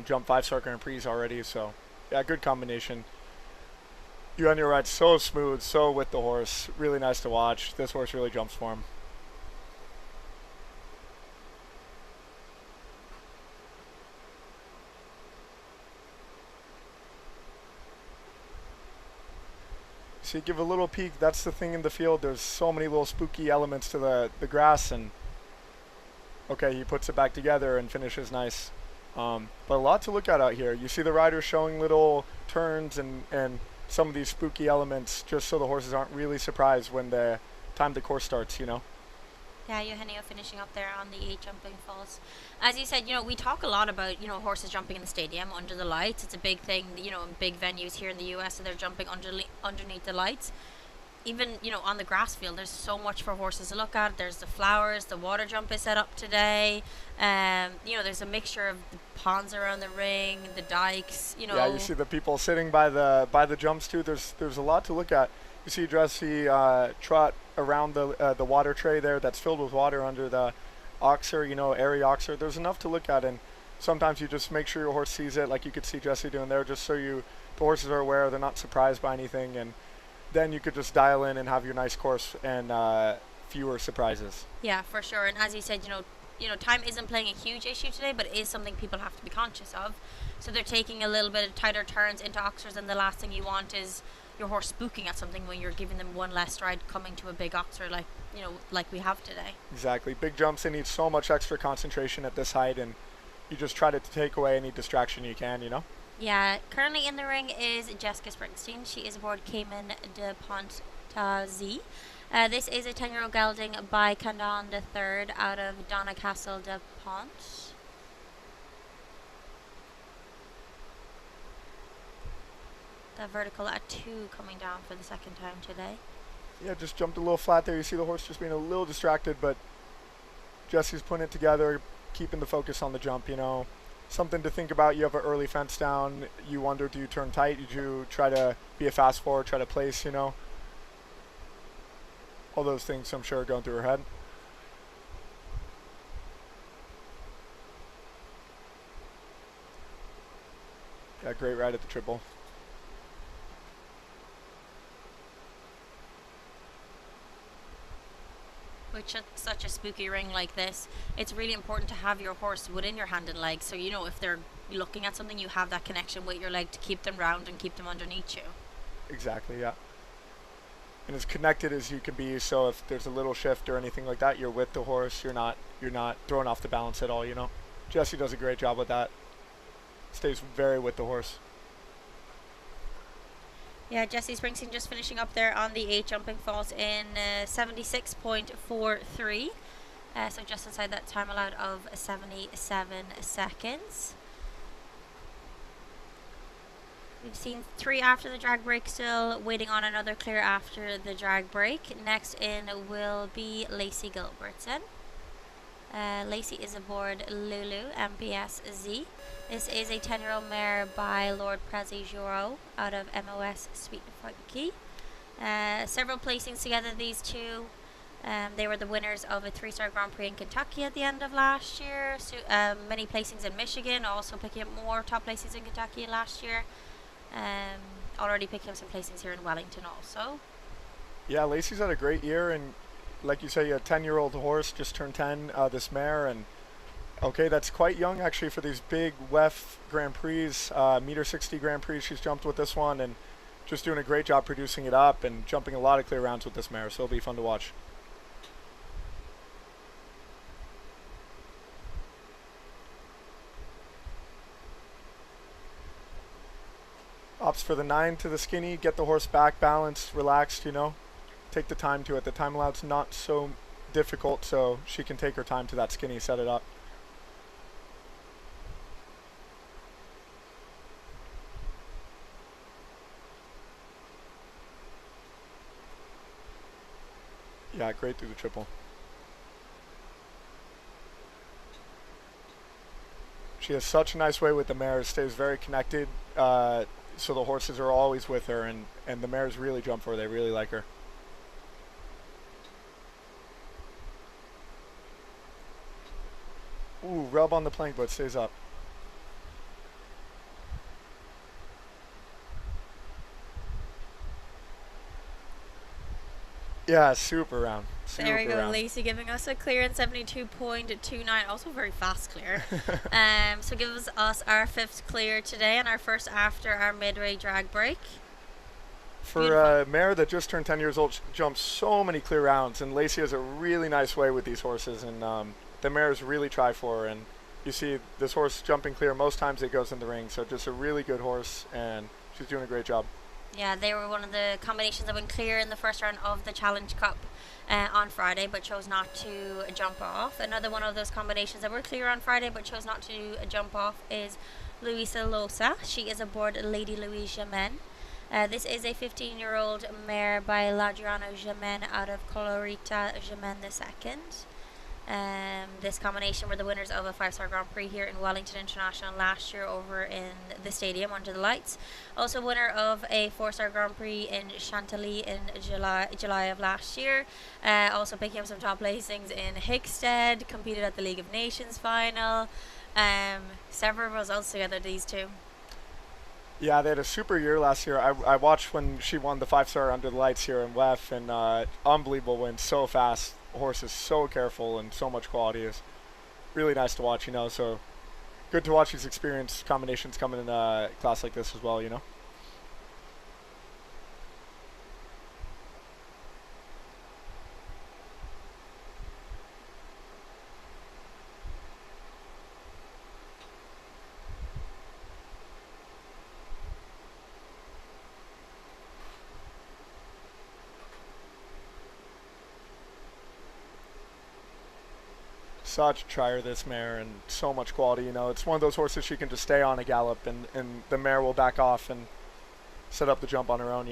Jumped 5-star Grand Prix already, so yeah, good combination. Eugenio rides so smooth, so with the horse. Really nice to watch. This horse really jumps for him. So you give a little peek, that's the thing in the field, there's so many little spooky elements to the grass, and okay, he puts it back together and finishes nice. But a lot to look at out here. You see the riders showing little turns and some of these spooky elements just so the horses aren't really surprised when the time the course starts, Yeah, Eugenio finishing up there on the 8 jumping falls. As you said, we talk a lot about, horses jumping in the stadium under the lights. It's a big thing, in big venues here in the US, and they're jumping underneath the lights. Even, on the grass field, there's so much for horses to look at. There's the flowers, the water jump is set up today. There's a mixture of the ponds around the ring, the dikes, Yeah, you see the people sitting by the jumps too. There's a lot to look at. You see Dressy trot around the water tray there that's filled with water under the oxer, airy oxer. There's enough to look at, and sometimes you just make sure your horse sees it, like you could see Jesse doing there, just so the horses are aware, they're not surprised by anything, and then you could just dial in and have your nice course and fewer surprises. Yeah, for sure. And as you said, time isn't playing a huge issue today, but it is something people have to be conscious of. So they're taking a little bit of tighter turns into Oxers, and the last thing you want is your horse spooking at something when you're giving them one less stride coming to a big Oxer like we have today. Exactly. Big jumps, they need so much extra concentration at this height, and you just try to take away any distraction you can, Yeah, currently in the ring is Jessica Springsteen. She is aboard Cayman de Pontazi. This is a 10-year-old gelding by Candan III out of Donna Castle de Pont. The vertical at 2 coming down for the second time today. Yeah, just jumped a little flat there. You see the horse just being a little distracted, but Jesse's putting it together, keeping the focus on the jump, Something to think about. You have an early fence down. You wonder, do you turn tight? Did you try to be a fast forward, try to place, All those things, I'm sure, are going through her head. Yeah, great ride at the triple. With such a spooky ring like this, it's really important to have your horse within your hand and leg. So, if they're looking at something, you have that connection with your leg to keep them round and keep them underneath you. Exactly, yeah. And as connected as you can be, so if there's a little shift or anything like that, you're with the horse. You're not throwing off the balance at all, Jesse does a great job with that. Stays very with the horse. Yeah, Jesse Springsteen just finishing up there on the 8 jumping falls in 76.43. So just inside that time allowed of 77 seconds. We've seen 3 after the drag break, still waiting on another clear after the drag break. Next in will be Lacey Gilbertson. Lacey is aboard Lulu MPS-Z. This is a 10-year-old mare by Lord Prezi Juro out of MOS Sweet and Funky. Several placings together, these two. They were the winners of a 3-star Grand Prix in Kentucky at the end of last year. So, many placings in Michigan, also picking up more top placings in Kentucky last year. Already picking up some placings here in Wellington also. Yeah, Lacey's had a great year, and like you say, a 10-year-old horse, just turned 10, this mare, and okay, that's quite young actually for these big WEF Grand Prix, meter 60 Grand Prix. She's jumped with this one and just doing a great job producing it up and jumping a lot of clear rounds with this mare, so it'll be fun to watch. Opts for the 9 to the skinny, get the horse back balanced, relaxed, Take the time to it. The time allowad's not so difficult, so she can take her time to that skinny, set it up. Yeah, great through the triple. She has such a nice way with the mare, stays very connected, so the horses are always with her, and the mares really jump for her. They really like her. Ooh, rub on the plank, but stays up. Yeah, super round. There we go, Lacey giving us a clear in 72.29, also very fast clear. So gives us our 5th clear today and our first after our midway drag break. For a mare that just turned 10 years old, jumps so many clear rounds, and Lacey has a really nice way with these horses, and the mares really try for her, and you see this horse jumping clear most times it goes in the ring, so just a really good horse, and she's doing a great job. Yeah, they were one of the combinations that went clear in the first round of the Challenge Cup on Friday, but chose not to jump off. Another one of those combinations that were clear on Friday, but chose not to jump off is Luisa Losa. She is aboard Lady Louise Jamen. This is a 15-year-old mare by Ladriano Jamen out of Colorita Jamen II. This combination were the winners of a 5-star Grand Prix here in Wellington International last year over in the stadium under the lights. Also winner of a 4-star Grand Prix in Chantilly in July of last year. Also picking up some top placings in Hickstead, competed at the League of Nations final. Several results together, these two. Yeah, they had a super year last year. I watched when she won the 5-star under the lights here in WEF, and unbelievable win, so fast. horse is so careful and so much quality. Is really nice to watch, so good to watch these experienced combinations coming in a class like this as well. Such a trier, this mare, and so much quality. It's one of those horses she can just stay on a gallop, and the mare will back off and set up the jump on her own.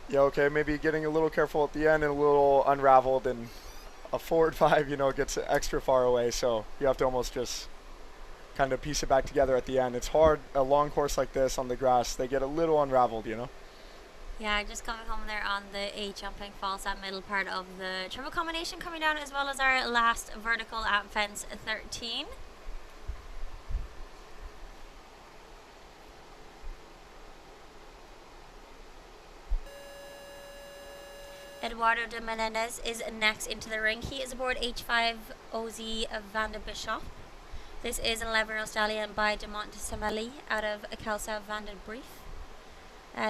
Yeah, okay, maybe getting a little careful at the end and a little unraveled, and a forward 5, gets extra far away, so you have to almost just kind of piece it back together at the end. It's hard, a long course like this on the grass, they get a little unraveled. Yeah, just coming home there on the 8 jumping falls, that middle part of the triple combination coming down, as well as our last vertical at fence 13. Eduardo de Menendez is next into the ring. He is aboard H5 OZ Van de Bishop. This is an 11-year-old stallion by de Montesemeli out of Kelsa Van den Brief.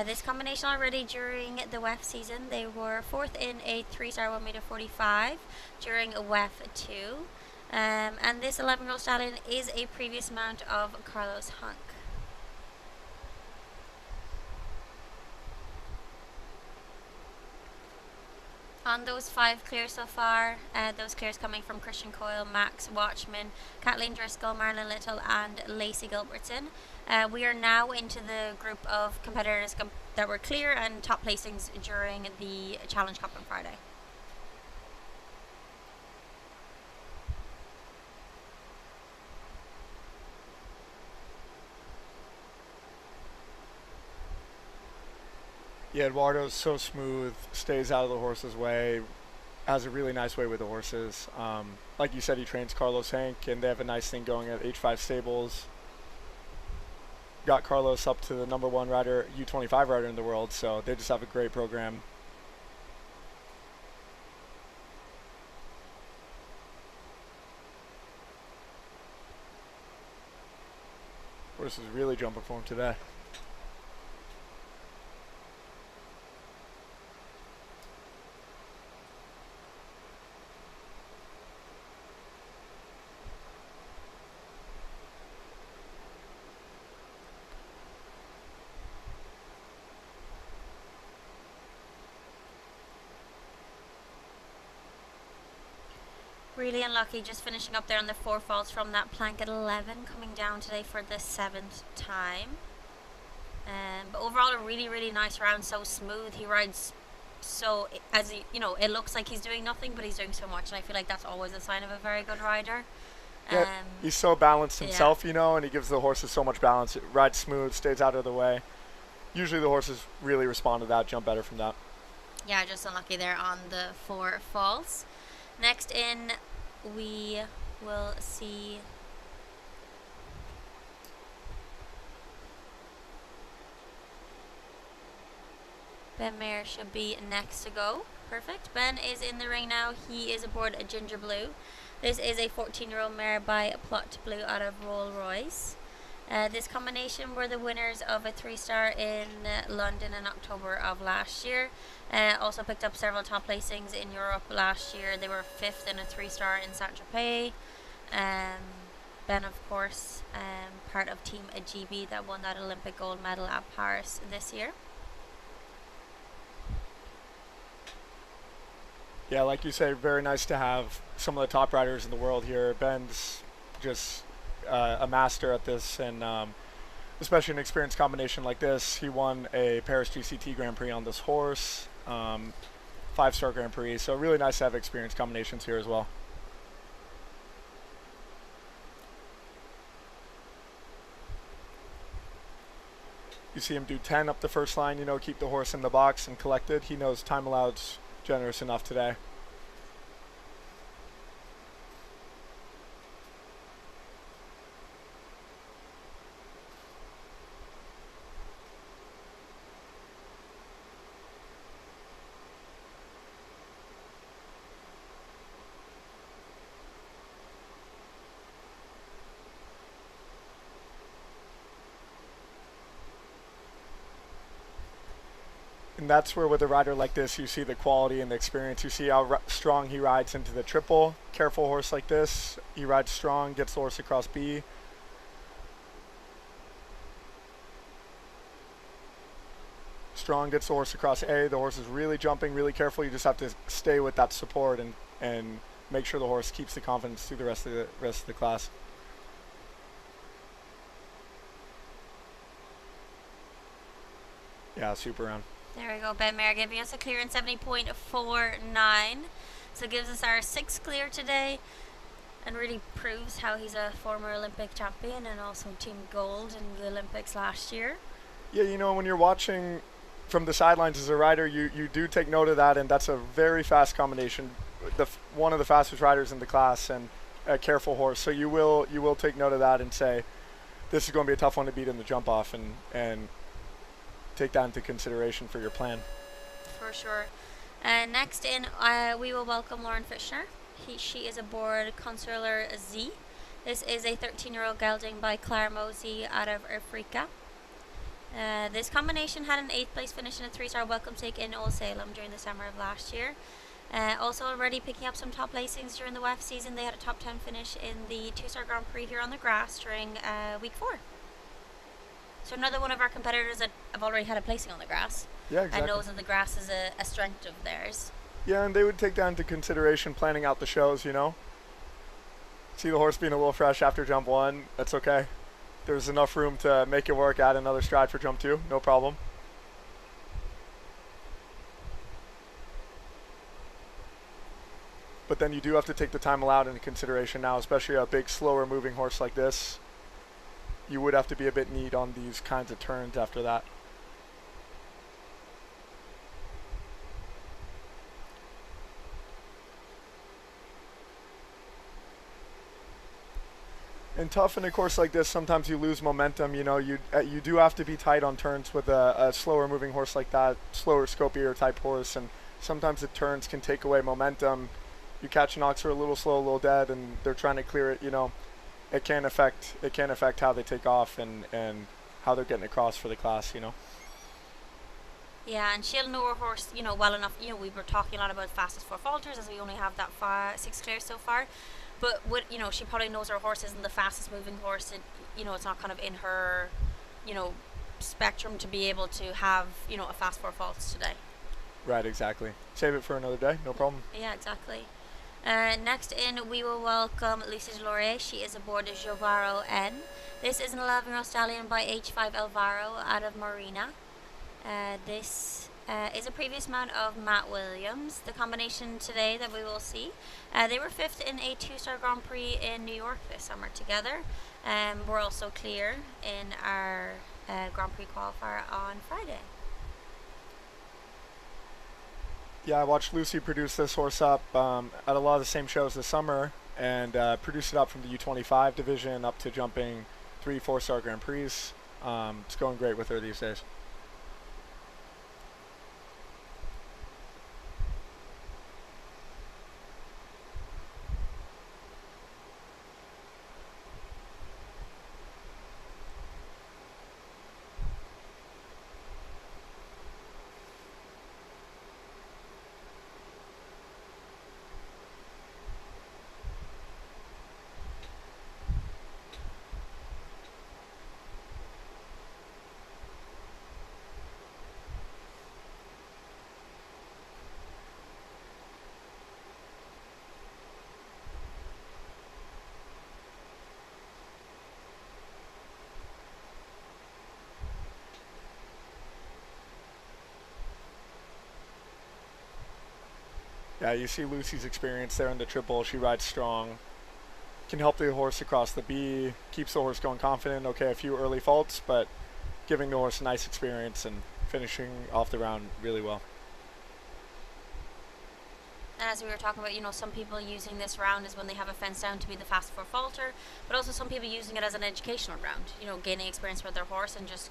This combination already during the WEF season, they were 4th in a 3-star 1m45 during a WEF 2. And this 11-year-old stallion is a previous mount of Carlos Hunk. On those 5 clears so far, those clears coming from Christian Coyle, Max Watchman, Kathleen Driscoll, Marilyn Little and Lacey Gilbertson. We are now into the group of competitors that were clear and top placings during the Challenge Cup on Friday. Yeah, Eduardo's so smooth, stays out of the horse's way, has a really nice way with the horses. Like you said, he trains Carlos Hank, and they have a nice thing going at H5 Stables. Got Carlos up to the #1 rider, U25 rider in the world, so they just have a great program. Horse is really jumping for him today. Really unlucky, just finishing up there on the 4 faults from that plank at 11, coming down today for the 7th time. But overall, a really, really nice round, so smooth. He rides so, it looks like he's doing nothing, but he's doing so much, and I feel like that's always a sign of a very good rider. Yeah, he's so balanced himself, and he gives the horses so much balance. It rides smooth, stays out of the way. Usually the horses really respond to that, jump better from that. Yeah, just unlucky there on the 4 faults. Next in, we will see Ben Mayer should be next to go. Perfect. Ben is in the ring now. He is aboard a Ginger Blue. This is a 14-year-old mare by Plot Blue out of Rolls Royce. This combination were the winners of a 3-star in London in October of last year. Also picked up several top placings in Europe last year. They were 5th in a 3-star in Saint-Tropez. Ben, of course, part of Team AGB that won that Olympic gold medal at Paris this year. Yeah, like you say, very nice to have some of the top riders in the world here. Ben's just a master at this, and especially an experienced combination like this. He won a Paris GCT Grand Prix on this horse, 5-star Grand Prix, so really nice to have experienced combinations here as well. You see him do 10 up the first line, keep the horse in the box and collected. He knows time allowed's generous enough today. And that's where with a rider like this, you see the quality and the experience. You see how strong he rides into the triple. Careful horse like this. He rides strong, gets the horse across B. Strong gets the horse across A. The horse is really jumping, really careful. You just have to stay with that support and make sure the horse keeps the confidence through the rest of the class. Yeah, super round. There we go, Ben Mayer giving us a clear in 70.49. So it gives us our 6th clear today and really proves how he's a former Olympic champion and also team gold in the Olympics last year. Yeah, you know, when you're watching from the sidelines as a rider, you do take note of that, and that's a very fast combination. One of the fastest riders in the class and a careful horse. So you will take note of that and say, this is going to be a tough one to beat in the jump off, and take that into consideration for your plan. For sure. Next in, we will welcome Lauren Fishner. She is aboard Consular Z. This is a 13-year-old gelding by Claire Mosey out of Africa. This combination had an 8th place finish in a 3-star welcome take in Old Salem during the summer of last year. Also already picking up some top placings during the WEF season. They had a top 10 finish in the 2-star Grand Prix here on the grass during week 4. So another one of our competitors that have already had a placing on the grass. Yeah, exactly. And knows that the grass is a strength of theirs. Yeah, and they would take that into consideration planning out the shows, you know. See the horse being a little fresh after jump 1, that's okay. There's enough room to make it work, add another stride for jump 2, no problem. But then you do have to take the time allowed into consideration now, especially a big, slower moving horse like this. You would have to be a bit neat on these kinds of turns after that. And tough in a course like this, sometimes you lose momentum. You know, you do have to be tight on turns with a slower moving horse like that, slower scopier type horse, and sometimes the turns can take away momentum. You catch an ox for a little slow, a little dead, and they're trying to clear it. You know, it can affect how they take off and how they're getting across for the class. You know. Yeah, and she'll know her horse, you know, well enough. You know, we were talking a lot about fastest 4 falters as we only have that 6 clears so far. But you know, she probably knows her horse isn't the fastest moving horse. You know, it's not kind of in her, you know, spectrum to be able to have, you know, a fast 4 faults today. Right, exactly. Save it for another day, no problem. Yeah, exactly. Next in, we will welcome Lucy Delorier. She is aboard the Jovaro N. This is an 11-year-old stallion by H5 Elvaro out of Marina. This is a previous mount of Matt Williams. The combination today that we will see, they were 5th in a 2-star Grand Prix in New York this summer together. We're also clear in our Grand Prix qualifier on Friday. Yeah, I watched Lucy produce this horse up at a lot of the same shows this summer, and produce it up from the U25 division up to jumping 3 4-star Grand Prix. It's going great with her these days. Yeah, you see Lucy's experience there in the triple. She rides strong, can help the horse across the B, keeps the horse going confident. Okay, a few early faults, but giving the horse a nice experience and finishing off the round really well. And as we were talking about, some people using this round is when they have a fence down to be the fast 4 falter, but also some people using it as an educational round, gaining experience with their horse and just,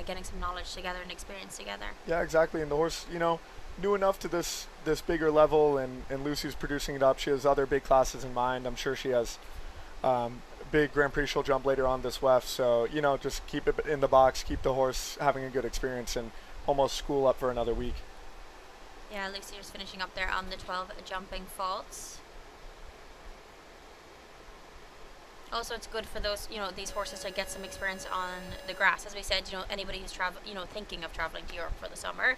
getting some knowledge together and experience together. Yeah, exactly. And the horse, knew enough to this bigger level, and Lucy's producing it up. She has other big classes in mind. I'm sure she has big Grand Prix she'll jump later on this WEF. So, just keep it in the box, keep the horse having a good experience, and almost school up for another week. Yeah, Lucy is finishing up there on the 12 jumping faults. Also, it's good for those, these horses to get some experience on the grass. As we said, anybody who's thinking of traveling to Europe for the summer,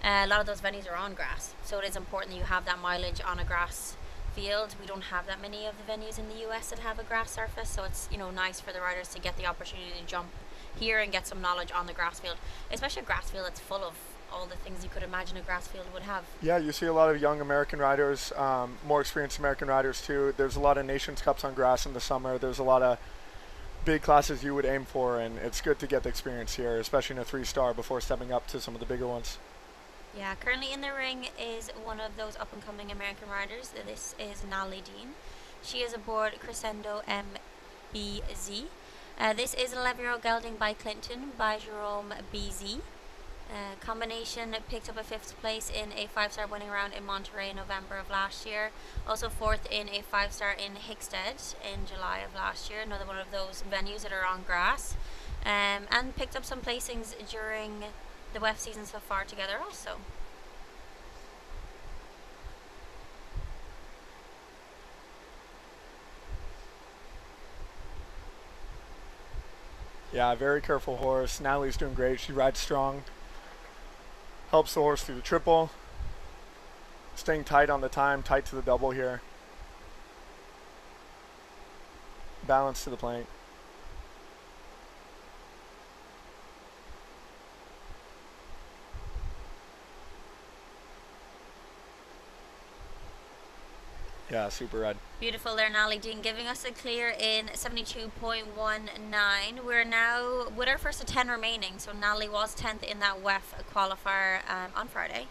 a lot of those venues are on grass. So it is important that you have that mileage on a grass field. We don't have that many of the venues in the US that have a grass surface, so it's nice for the riders to get the opportunity to jump here and get some knowledge on the grass field, especially a grass field that's full of all the things you could imagine a grass field would have. Yeah, you see a lot of young American riders, more experienced American riders too. There's a lot of Nations Cups on grass in the summer. There's a lot of big classes you would aim for, and it's good to get the experience here, especially in a 3-star before stepping up to some of the bigger ones. Yeah, currently in the ring is one of those up-and-coming American riders. This is Natalie Dean. She is aboard Crescendo MBZ. This is an 11-year-old gelding by Clinton by Jerome BZ. Combination picked up a 5th place in a 5-star winning round in Monterey in November of last year. Also 4th in a 5-star in Hickstead in July of last year. Another one of those venues that are on grass. And picked up some placings during the WEF season so far together also. Yeah, very careful horse. Natalie's doing great. She rides strong. Helps the horse through the triple. Staying tight on the time, tight to the double here. Balance to the plank. Yeah, super red. Beautiful there, Natalie Dean, giving us a clear in 72.19. We're now with our first of 10 remaining. So Natalie was 10th in that WEF qualifier on Friday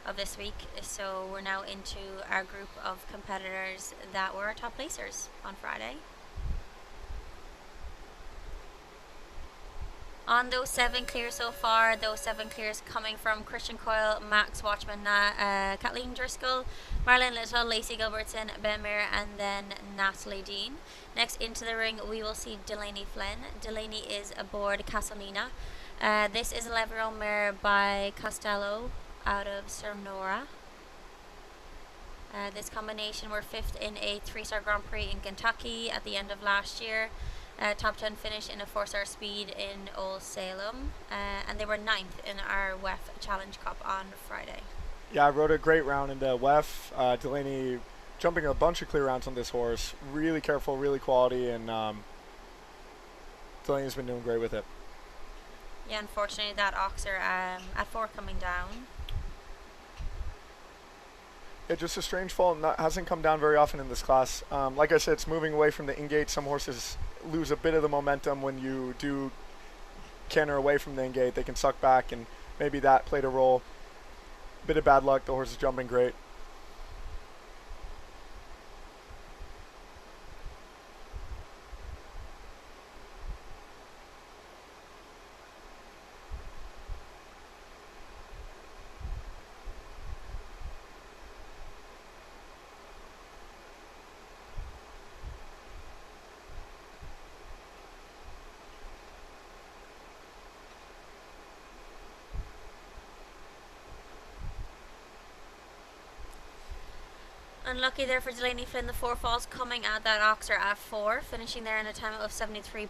of this week. So we're now into our group of competitors that were our top placers on Friday. On those 7 clears so far, those 7 clears coming from Christian Coyle, Max Watchman, Kathleen Driscoll, Marlene Little, Lacey Gilbertson, Ben Mir, and then Natalie Dean. Next into the ring, we will see Delaney Flynn. Delaney is aboard Casalina. This is a 11-year-old mare by Costello out of Sonora. This combination were 5th in a 3-star Grand Prix in Kentucky at the end of last year. Top 10 finish in a 4-star speed in Old Salem, and they were 9th in our WEF Challenge Cup on Friday. Yeah, I rode a great round in the WEF. Delaney jumping a bunch of clear rounds on this horse. Really careful, really quality, and Delaney's been doing great with it. Yeah, unfortunately that oxer at 4 coming down. Yeah, just a strange fall. Hasn't come down very often in this class. Like I said, it's moving away from the in-gate. Some horses lose a bit of the momentum when you do canter away from the in-gate. They can suck back, and maybe that played a role. Bit of bad luck. The horse is jumping great. Unlucky there for Delaney Flynn, the 4 falls coming at that oxer at 4, finishing there in a time of 73.1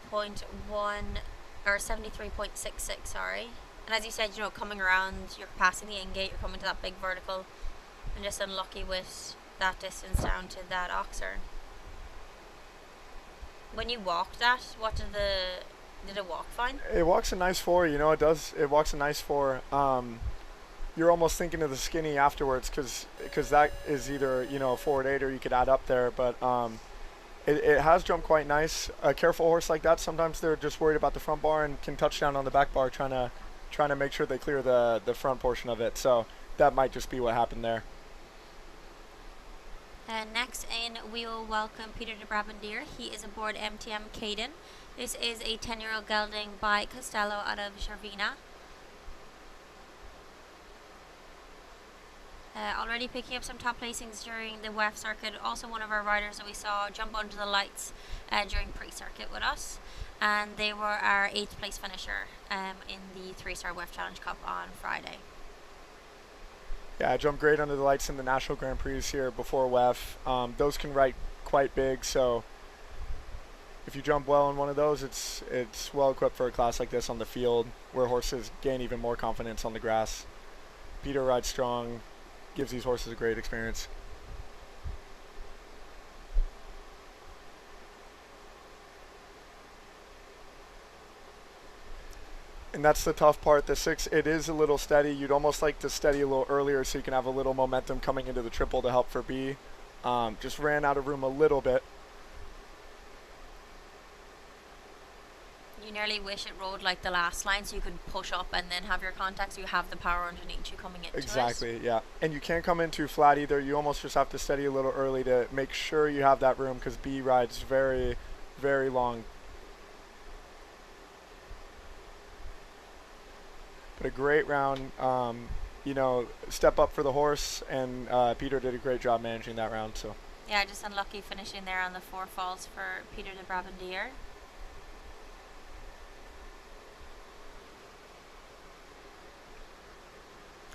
or 73.66, sorry. And as you said, coming around, you're passing the in-gate, you're coming to that big vertical, and just unlucky with that distance down to that oxer. When you walked that, did it walk fine? It walks a nice 4, it does. It walks a nice 4. You're almost thinking of the skinny afterwards because that is either a 4 at 8 or you could add up there, but it has jumped quite nice. A careful horse like that, sometimes they're just worried about the front bar and can touch down on the back bar trying to make sure they clear the front portion of it. So that might just be what happened there. Next in, we will welcome Peter de Brabandier. He is aboard MTM Caden. This is a 10-year-old gelding by Costello out of Charvina. Already picking up some top placings during the WEF circuit. Also one of our riders that we saw jump under the lights during Prix circuit with us. And they were our 8th place finisher in the 3-star WEF Challenge Cup on Friday. Yeah, I jumped great under the lights in the National Grand Prix here before WEF. Those can ride quite big, so if you jump well in one of those, it's well equipped for a class like this on the field where horses gain even more confidence on the grass. Peter rides strong, gives these horses a great experience. And that's the tough part. The 6, it is a little steady. You'd almost like to steady a little earlier so you can have a little momentum coming into the triple to help for B. Just ran out of room a little bit. You nearly wish it rode like the last line so you could push up and then have your contact so you have the power underneath you coming into Exactly, yeah. And you can't come in too flat either. You almost just have to steady a little early to make sure you have that room because B rides very, very long. But a great round, you know, step up for the horse, and Peter did a great job managing that round. So Yeah, just unlucky finishing there on the 4 falls for Peter de Brabandier.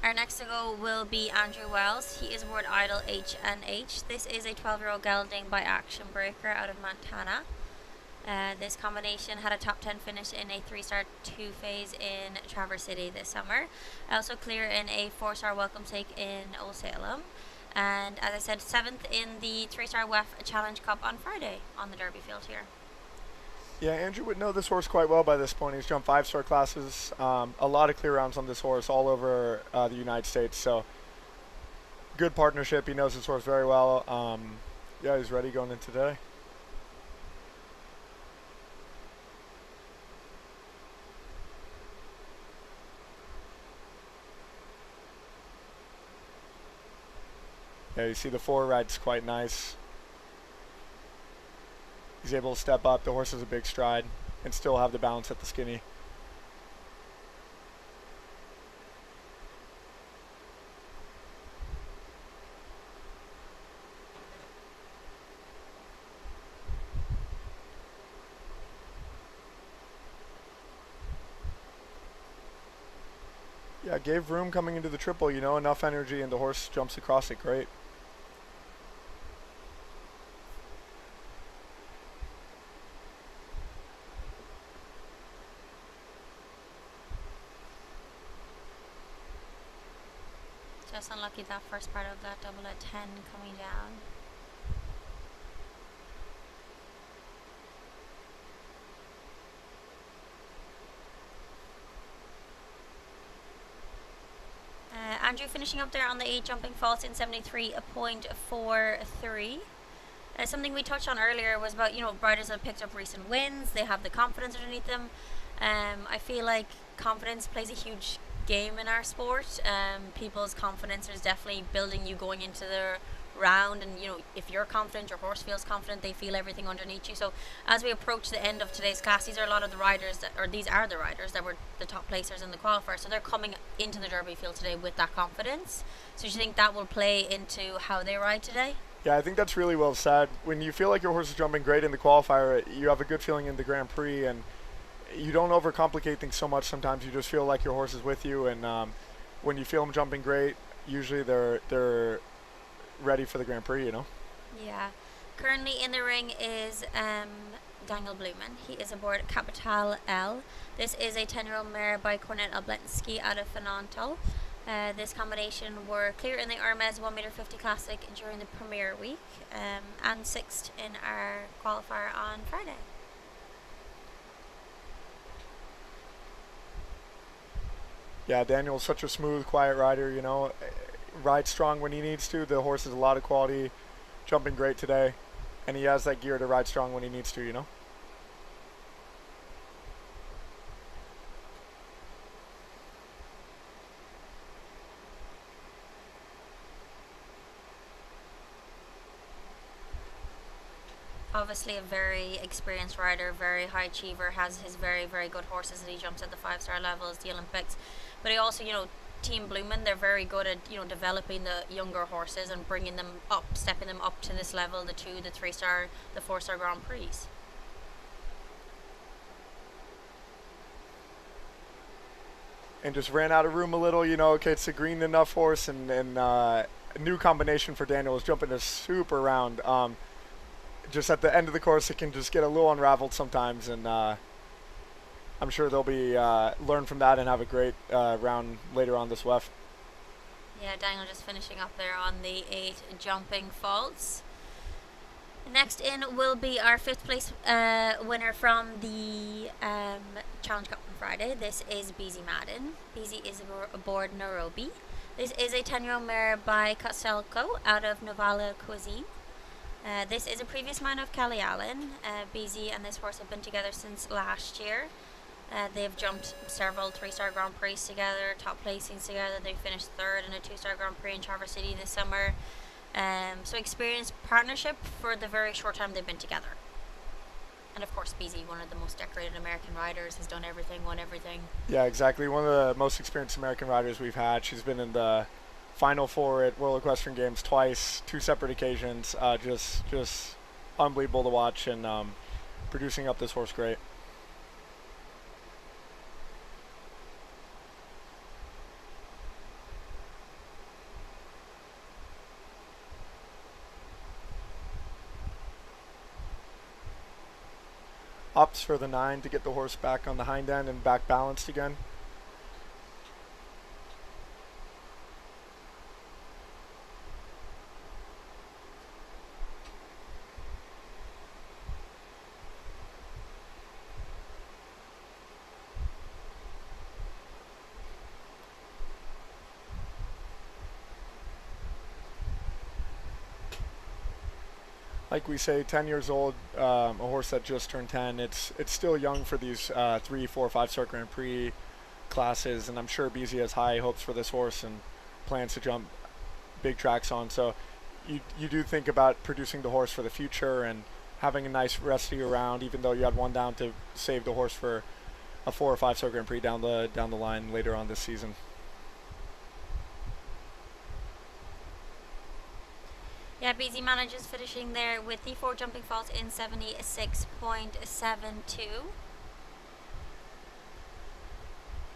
Our next to go will be Andrew Wells. He is aboard Idol H&H. This is a 12-year-old gelding by Action Breaker out of Montana. This combination had a top 10 finish in a 3-star 2-phase in Traverse City this summer. Also clear in a 4-star welcome take in Old Salem. And as I said, 7th in the 3-star WEF Challenge Cup on Friday on the Derby field here. yeah, Andrew would know this horse quite well by this point. He's jumped 5-star classes, a lot of clear rounds on this horse all over the United States. So good partnership. He knows this horse very well. Yeah, he's ready going into today. Yeah, you see the 4 ride's quite nice. He's able to step up. The horse has a big stride and still have the balance at the skinny. Yeah, gave room coming into the triple, you know, enough energy, and the horse jumps across it great. Just unlucky that first part of that double at 10 coming down. Andrew finishing up there on the 8 jumping falls in 73.43. Something we touched on earlier was about, you know, riders that have picked up recent wins. They have the confidence underneath them. I feel like confidence plays a huge game in our sport. People's confidence is definitely building you going into the round, and you know, if you're confident, your horse feels confident, they feel everything underneath you. So as we approach the end of today's class, these are a lot of the riders that, or these are the riders that were the top placers in the qualifier, so they're coming into the Derby field today with that confidence. So do you think that will play into how they ride today? Yeah, I think that's really well said. When you feel like your horse is jumping great in the qualifier, you have a good feeling in the Grand Prix, and you don't overcomplicate things so much. Sometimes you just feel like your horse is with you, and when you feel them jumping great, usually they're ready for the Grand Prix, you know? Yeah. Currently in the ring is Daniel Blumen. He is aboard Capital L. This is a 10-year-old mare by Cornet Oblensky out of Finantal. This combination were clear in the Hermes 1m50 Classic during the Premier Week, and 6th in our qualifier on Friday. Yeah, Daniel's such a smooth, quiet rider, you know. Rides strong when he needs to. The horse has a lot of quality, jumping great today, and he has that gear to ride strong when he needs to, you know. Obviously a very experienced rider, very high achiever, has his very, very good horses that he jumps at the 5-star levels, the Olympics. But he also, Team Blumen, they're very good at, developing the younger horses and bringing them up, stepping them up to this level, the 2, the 3-star, the 4-star Grand Prix. And just ran out of room a little, okay, it's a green enough horse, and a new combination for Daniel is jumping a super round. Just at the end of the course, it can just get a little unraveled sometimes, and I'm sure they'll be learn from that and have a great round later on this WEF. Yeah, Daniel just finishing up there on the 8 jumping faults. Next in will be our 5th place winner from the Challenge Cup on Friday. This is Beezy Madden. Beezy is aboard Nairobi. This is a 10-year-old mare by Kostelko out of Novala Cuisine. This is a previous mount of Kelly Allen. Beezy and this horse have been together since last year. They've jumped several 3-star Grand Prix together, top placings together. They finished 3rd in a 2-star Grand Prix in Traverse City this summer. So experienced partnership for the very short time they've been together. And of course Beezy, one of the most decorated American riders, has done everything, won everything. Yeah, exactly. One of the most experienced American riders we've had. She's been in the Final Four at World Equestrian Games twice, 2 separate occasions. Just unbelievable to watch, and producing up this horse great. Ups for the 9 to get the horse back on the hind end and back balanced again. Like we say, 10 years old, a horse that just turned 10. It's still young for these 3, 4, 5-star Grand Prix classes, and I'm sure Beezy has high hopes for this horse and plans to jump big tracks on. So you do think about producing the horse for the future and having a nice rest of your round, even though you had one down to save the horse for a 4 or 5-star Grand Prix down the line later on this season. Yeah, Beezy manages finishing there with the 4 jumping faults in 76.72.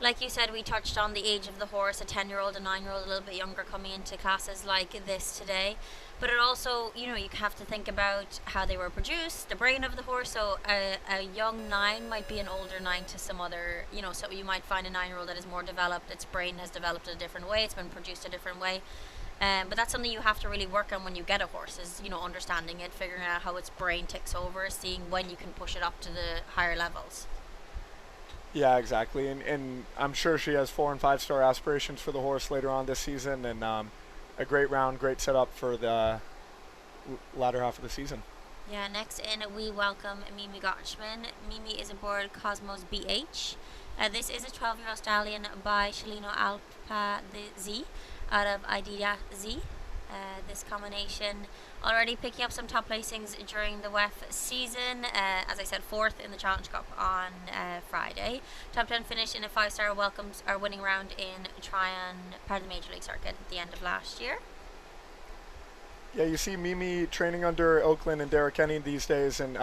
Like you said, we touched on the age of the horse, a 10-year-old, a 9-year-old, a little bit younger coming into classes like this today. But it also, you have to think about how they were produced, the brain of the horse. So a young 9 might be an older 9 to some other, so you might find a 9-year-old that is more developed, its brain has developed a different way, it's been produced a different way. But that's something you have to really work on when you get a horse, is understanding it, figuring out how its brain ticks over, seeing when you can push it up to the higher levels. Yeah, exactly, and I'm sure she has 4 and 5-star aspirations for the horse later on this season, and a great round, great setup for the latter half of the season. Yeah, next in we welcome Mimi Gotchman. Mimi is aboard Cosmos BH. This is a 12-year-old stallion by Shalino Alpazzi out of Idea Z. This combination already picking up some top placings during the WEF season. As I said, 4th in the Challenge Cup on Friday. Top 10 finish in a 5-star welcomes our winning round in Tryon, part of the Major League Circuit at the end of last year. Yeah, you see Mimi training under Oakland and Derek Kenny these days, and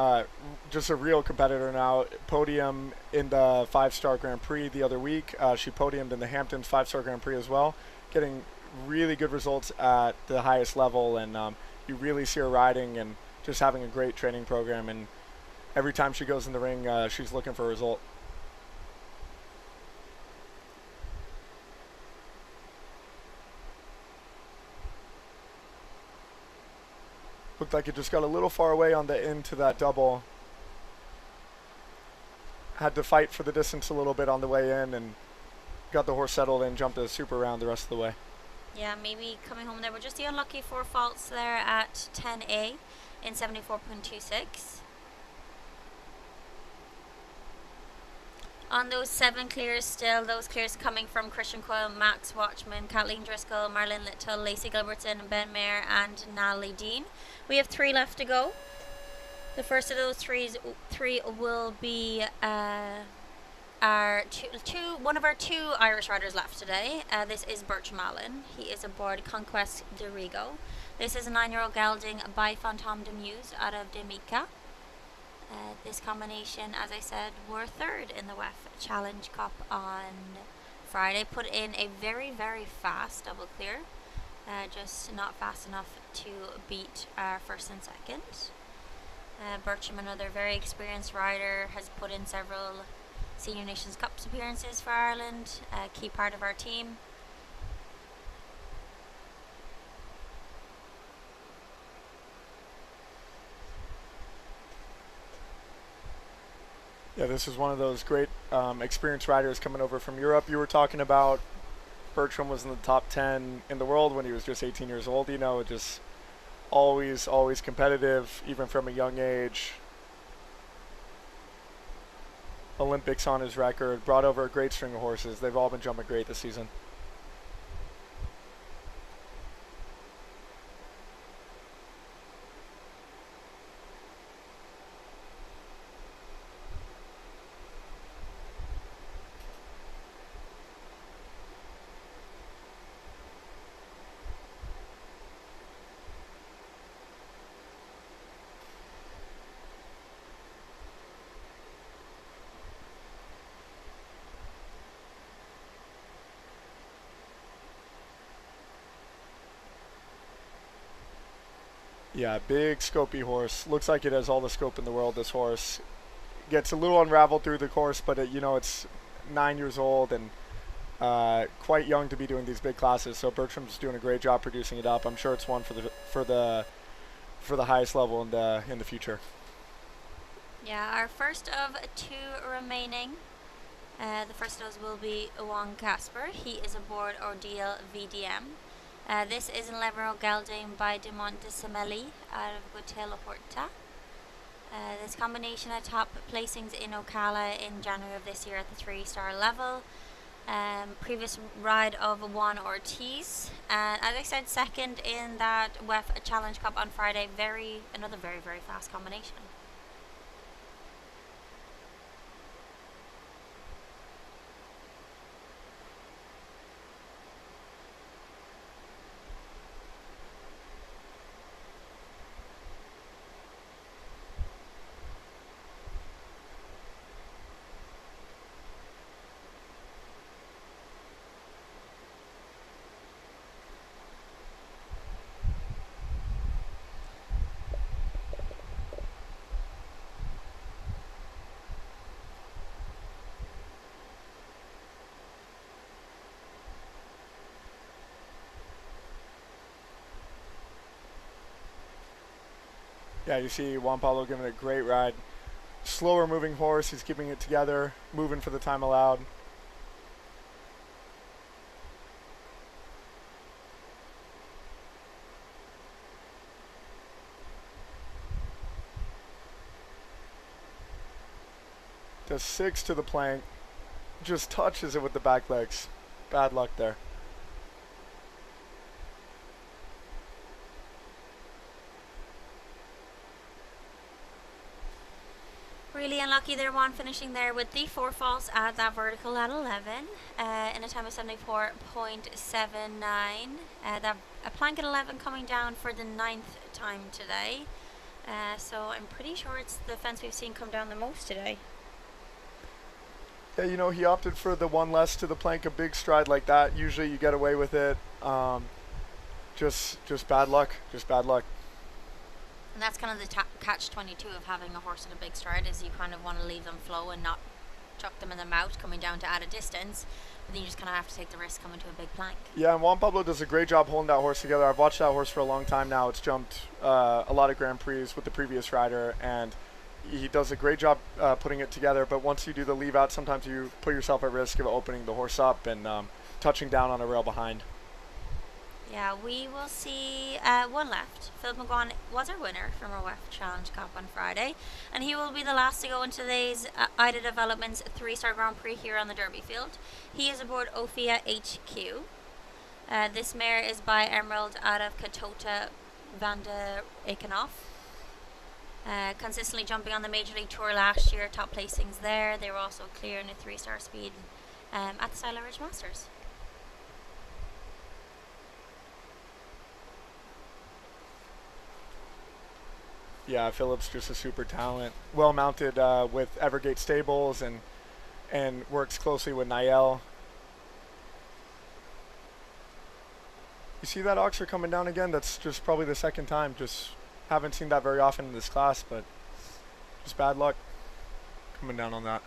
just a real competitor now. Podium in the 5-star Grand Prix the other week. She podiumed in the Hamptons 5-star Grand Prix as well, getting really good results at the highest level, and you really see her riding and just having a great training program, and every time she goes in the ring, she's looking for a result. Looked like it just got a little far away on the into that double. Had to fight for the distance a little bit on the way in, and got the horse settled and jumped a super round the rest of the way. Yeah, maybe coming home there. We're just the unlucky 4 faults there at 10A in 74.26. On those 7 clears still, those clears coming from Christian Coyle, Max Watchman, Kathleen Driscoll, Marlene Little, Lacey Gilbertson, Ben Mayer and Natalie Dean. We have 3 left to go. The first of those three will be one of our two Irish riders left today. This is Bertram Allen. He is aboard Conquest de Rigo. This is a 9-year-old gelding by Fantôme de Muse out of Demica. This combination, as I said, were third in the WEF Challenge Cup on Friday. Put in a very, very fast double clear. Just not fast enough to beat our first and second. Bertram, another very experienced rider, has put in several Senior Nations Cup appearances for Ireland, a key part of our team. Yeah, this is one of those great experienced riders coming over from Europe. You were talking about Bertram was in the top 10 in the world when he was just 18 years old. You know, just always competitive, even from a young age. Olympics on his record, brought over a great string of horses. They've all been jumping great this season. Yeah, big scopy horse. Looks like it has all the scope in the world, this horse. Gets a little unraveled through the course, but you know, it's 9 years old and quite young to be doing these big classes. So Bertram's doing a great job producing it up. I'm sure it's one for the highest level in the future. Yeah, our first of two remaining. The first of those will be Juan Casper. He is aboard Ordeal VDM. This is an 11-year-old gelding by Dumont de Semelli out of Guatella Horta. This combination had top placings in Ocala in January of this year at the 3-star level. Previous ride of Juan Ortiz. And as I said, second in that WEF Challenge Cup on Friday. Another very, very fast combination. Yeah, you see Juan Pablo giving it a great ride. Slower moving horse, he's keeping it together, moving for the time allowed. Does 6 to the plank, just touches it with the back legs. Bad luck there. Really unlucky there, Juan, finishing there with the 4 falls at that vertical at 11 in a time of 74.79. That a plank at 11 coming down for the 9th time today. So I'm pretty sure it's the fence we've seen come down the most today. Yeah, you know, he opted for the 1 less to the plank, a big stride like that. Usually you get away with it. Just bad luck. Just bad luck. And that's kind of the catch-22 of having a horse at a big stride, is you kind of want to leave them flow and not chuck them in the mouth coming down to add a distance. But then you just kind of have to take the risk coming to a big plank. Yeah, and Juan Pablo does a great job holding that horse together. I've watched that horse for a long time now. It's jumped a lot of Grand Prix with the previous rider, and he does a great job putting it together. But once you do the leave out, sometimes you put yourself at risk of opening the horse up and touching down on a rail behind. Yeah, we will see one left. Phil McGuan was our winner from our WEF Challenge Cup on Friday, and he will be the last to go into today's IDA Developments 3-star Grand Prix here on the Derby field. He is aboard Ophia HQ. This mare is by Emerald out of Katota van de Ekenhof. Consistently jumping on the Major League Tour last year, top placings there. They were also clear in a 3-star speed at the Silo Ridge Masters. Yeah, Philip's just a super talent. Well mounted with Evergate Stables and works closely with Niel. You see that Oxer coming down again? That's just probably the second time. Just haven't seen that very often in this class, but just bad luck coming down on that.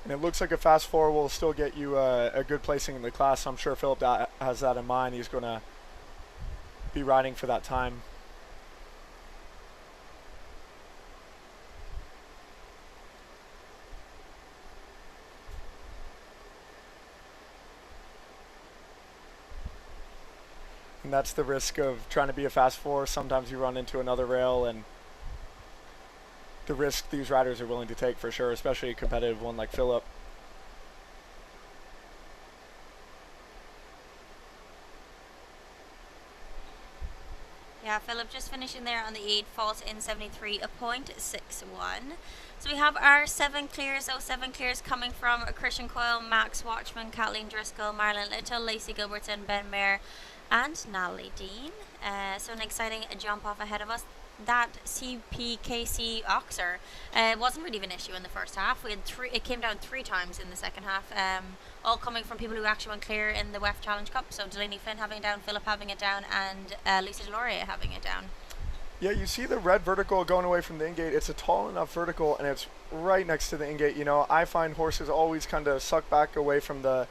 And it looks like a fast four will still get you a good placing in the class. I'm sure Philip has that in mind. He's going to be riding for that time. And that's the risk of trying to be a fast four. Sometimes you run into another rail, and the risk these riders are willing to take for sure, especially a competitive one like Philip. Yeah, Philip just finishing there on the 8, falls in 73.61. So we have our 7 clears, 7 clears coming from Christian Coyle, Max Watchman, Kathleen Driscoll, Marilyn Little, Lacey Gilbertson, Ben Mayer, and Natalie Dean. So an exciting jump off ahead of us. That CPKC Oxer wasn't really an issue in the first half. We had it came down 3 times in the second half, all coming from people who actually went clear in the WEF Challenge Cup. So Delaney Finn having it down, Philip having it down, and Lucy Deloria having it down. Yeah, you see the red vertical going away from the ingate. It's a tall enough vertical, and it's right next to the ingate. You know, I find horses always kind of suck back away from the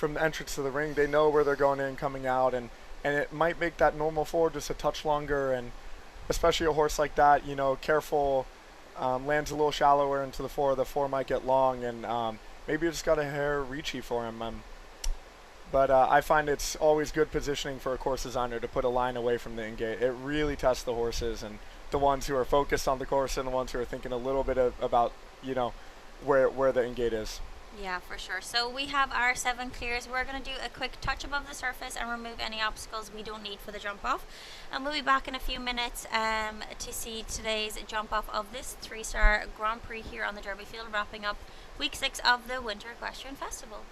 entrance to the ring. They know where they're going in, coming out, and it might make that normal forward just a touch longer. And especially a horse like that, you know, careful, lands a little shallower into the 4. The 4 might get long, and maybe you just got a hair reachy for him. But I find it's always good positioning for a course designer to put a line away from the ingate. It really tests the horses and the ones who are focused on the course and the ones who are thinking a little bit about, you know, where the ingate is. Yeah, for sure. So we have our 7 clears. We're going to do a quick touch above the surface and remove any obstacles we don't need for the jump off. And we'll be back in a few minutes to see today's jump off of this 3-star Grand Prix here on the Derby Field, wrapping up week 6 of the Winter Equestrian Festival.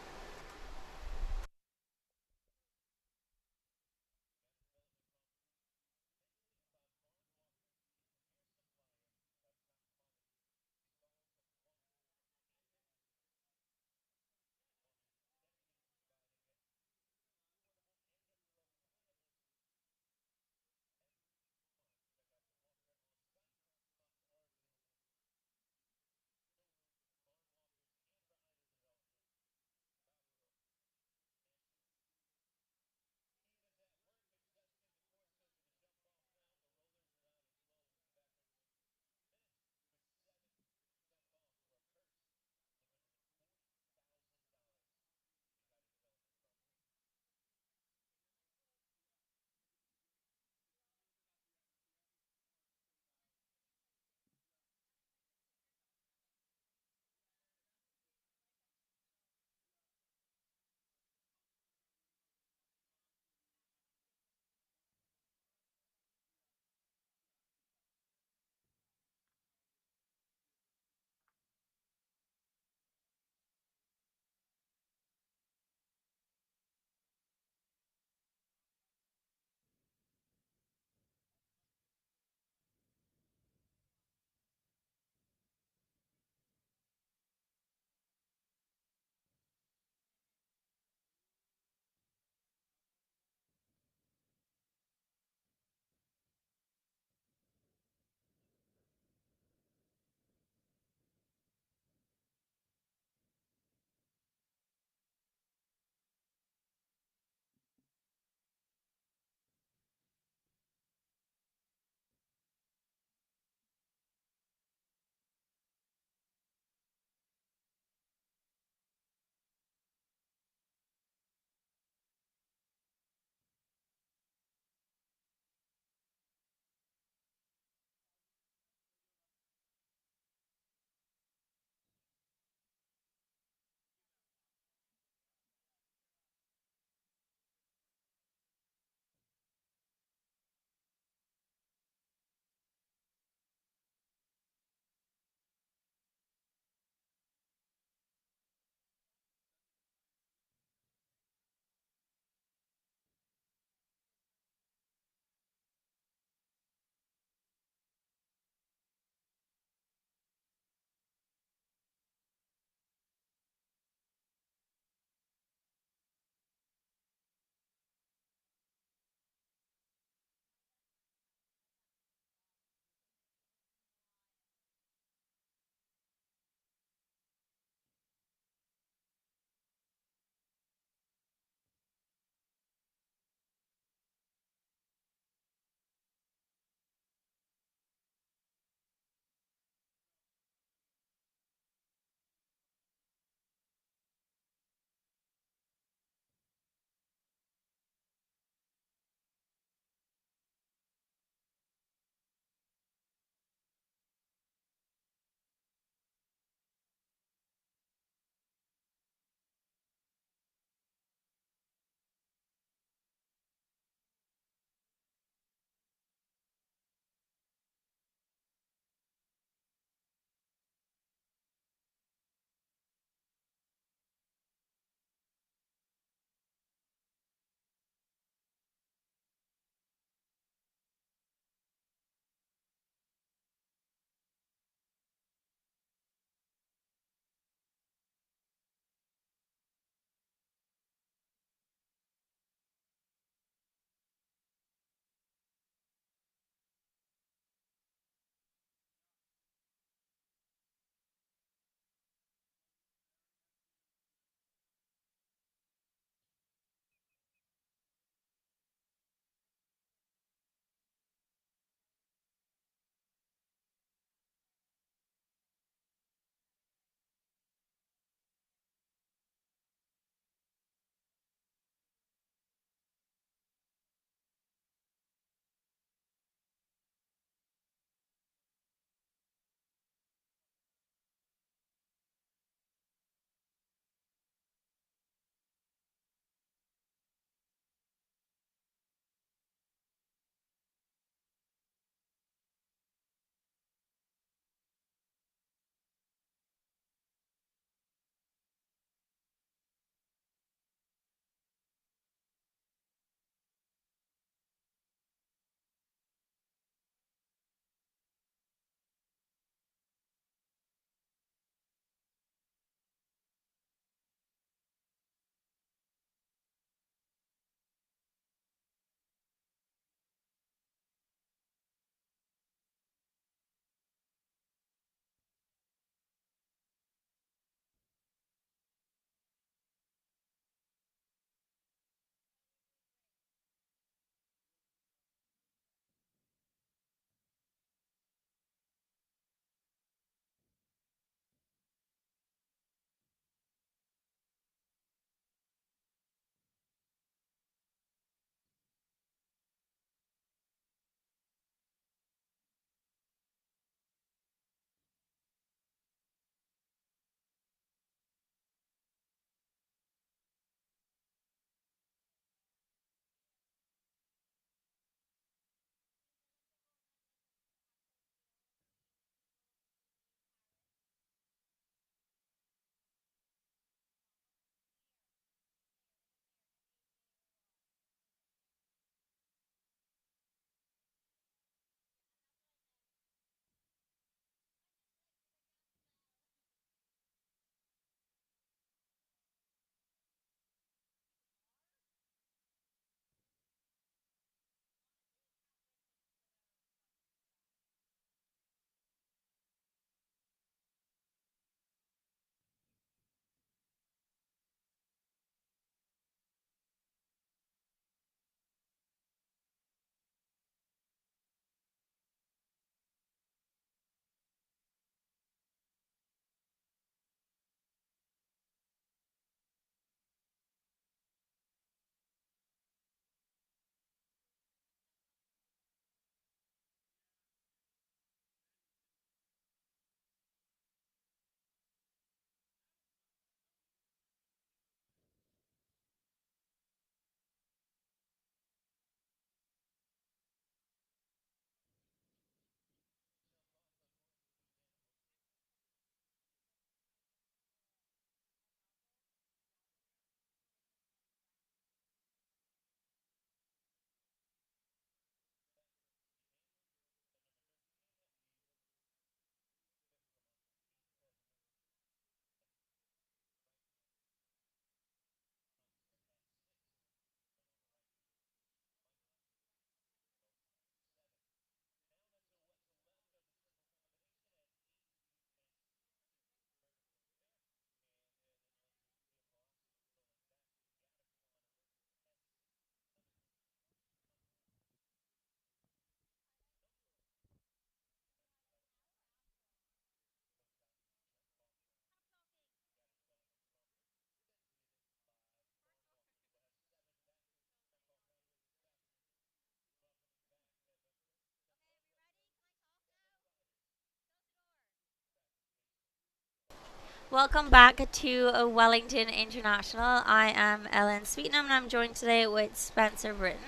Welcome back to Wellington International. I am Ellen Sweetenham and I'm joined today with Spencer Britton.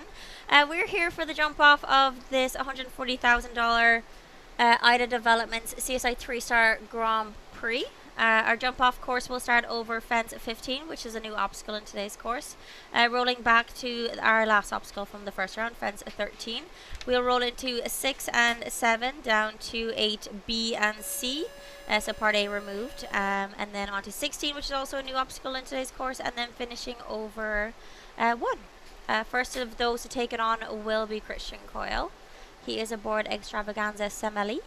We're here for the jump off of this $140,000 IDA Developments CSI 3-star Grand Prix. Our jump off course will start over fence 15, which is a new obstacle in today's course. Rolling back to our last obstacle from the first round, fence 13. We'll roll into 6 and 7 down to 8, B and C. So part A removed, and then on to 16, which is also a new obstacle in today's course, and then finishing over 1. First of those to take it on will be Christian Coyle. He is aboard Extravaganza Semeli.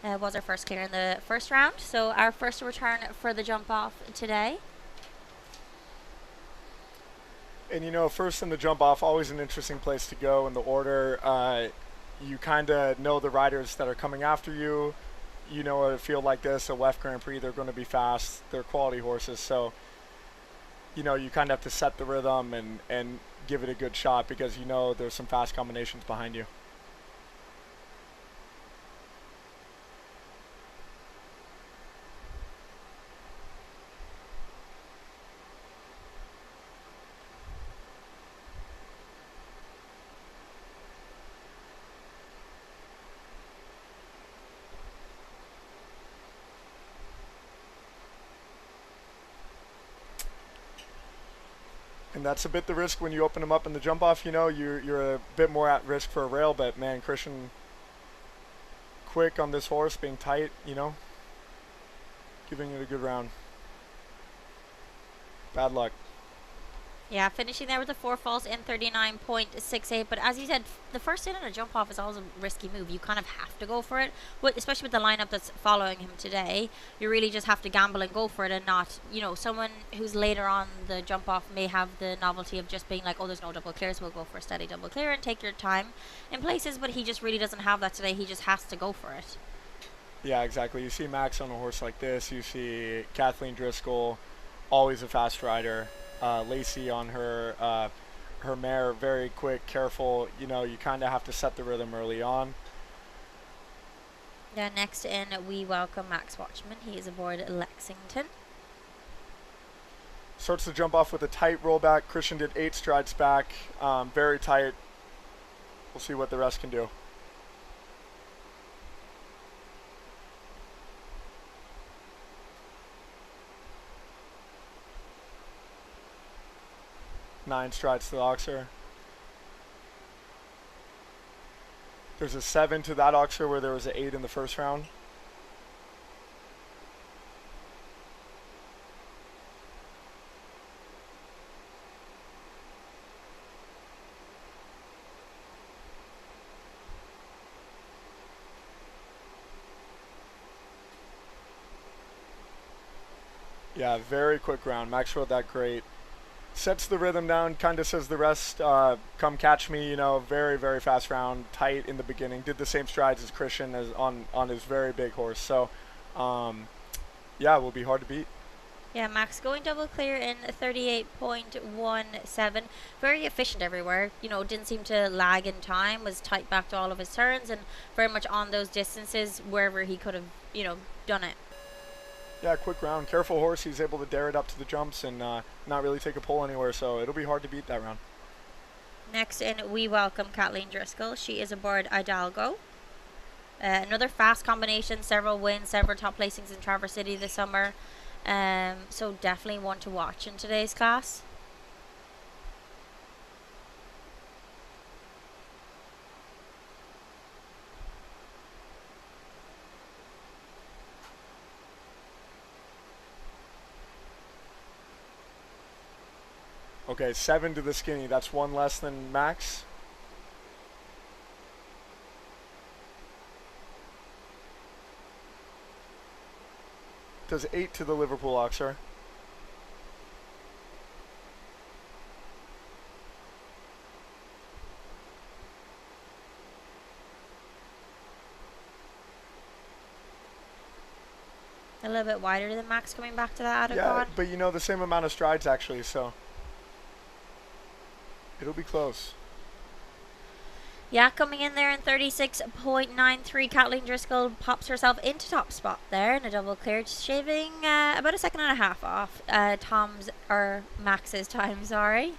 Was our first clear in the first round, so our first return for the jump off today. And you know, first in the jump off, always an interesting place to go in the order. You kind of know the riders that are coming after you. You know, a field like this, a WEF Grand Prix, they're going to be fast. They're quality horses, so you know you kind of have to set the rhythm and give it a good shot because you know there's some fast combinations behind you. And that's a bit the risk when you open them up in the jump off. You know, you're a bit more at risk for a rail, but man, Christian quick on this horse, being tight, you know, giving it a good round. Bad luck. Yeah, finishing there with the 4 falls in 39.68. But as you said, the first in on a jump off is always a risky move. You kind of have to go for it, especially with the lineup that's following him today. You really just have to gamble and go for it and not, you know, someone who's later on the jump off may have the novelty of just being like, oh, there's no double clears, we'll go for a steady double clear and take your time in places. But he just really doesn't have that today. He just has to go for it. Yeah, exactly. You see Max on a horse like this. You see Kathleen Driscoll, always a fast rider. Lacey on her mare, very quick, careful. You know, you kind of have to set the rhythm early on. Yeah, next in we welcome Max Watchman. He is aboard Lexington. Starts to jump off with a tight rollback. Christian did 8 strides back, very tight. We'll see what the rest can do. Nine strides to the oxer. There's a 7 to that oxer where there was an 8 in the first round. Yeah, very quick round. Max rode that great. Sets the rhythm down, kind of says the rest, come catch me, you know, very, very fast round, tight in the beginning. Did the same strides as Christian as on his very big horse. So, yeah, it will be hard to beat. Yeah, Max going double clear in 38.17. Very efficient everywhere. You know, didn't seem to lag in time, was tight back to all of his turns and very much on those distances wherever he could have, you know, done it. Yeah, quick round. Careful horse. He's able to dare it up to the jumps and not really take a pull anywhere, so it'll be hard to beat that round. Next in, we welcome Kathleen Driscoll. She is aboard Hidalgo. Another fast combination, several wins, several top placings in Traverse City this summer. So definitely one to watch in today's class. Okay, 7 to the skinny. That's 1 less than Max. Does 8 to the Liverpool oxer. A little bit wider than Max coming back to that Adacon. Yeah, but you know, the same amount of strides actually, so it'll be close. Yeah, coming in there in 36.93, Kathleen Driscoll pops herself into top spot there in a double clear, shaving about a second and a half off Max's time, sorry.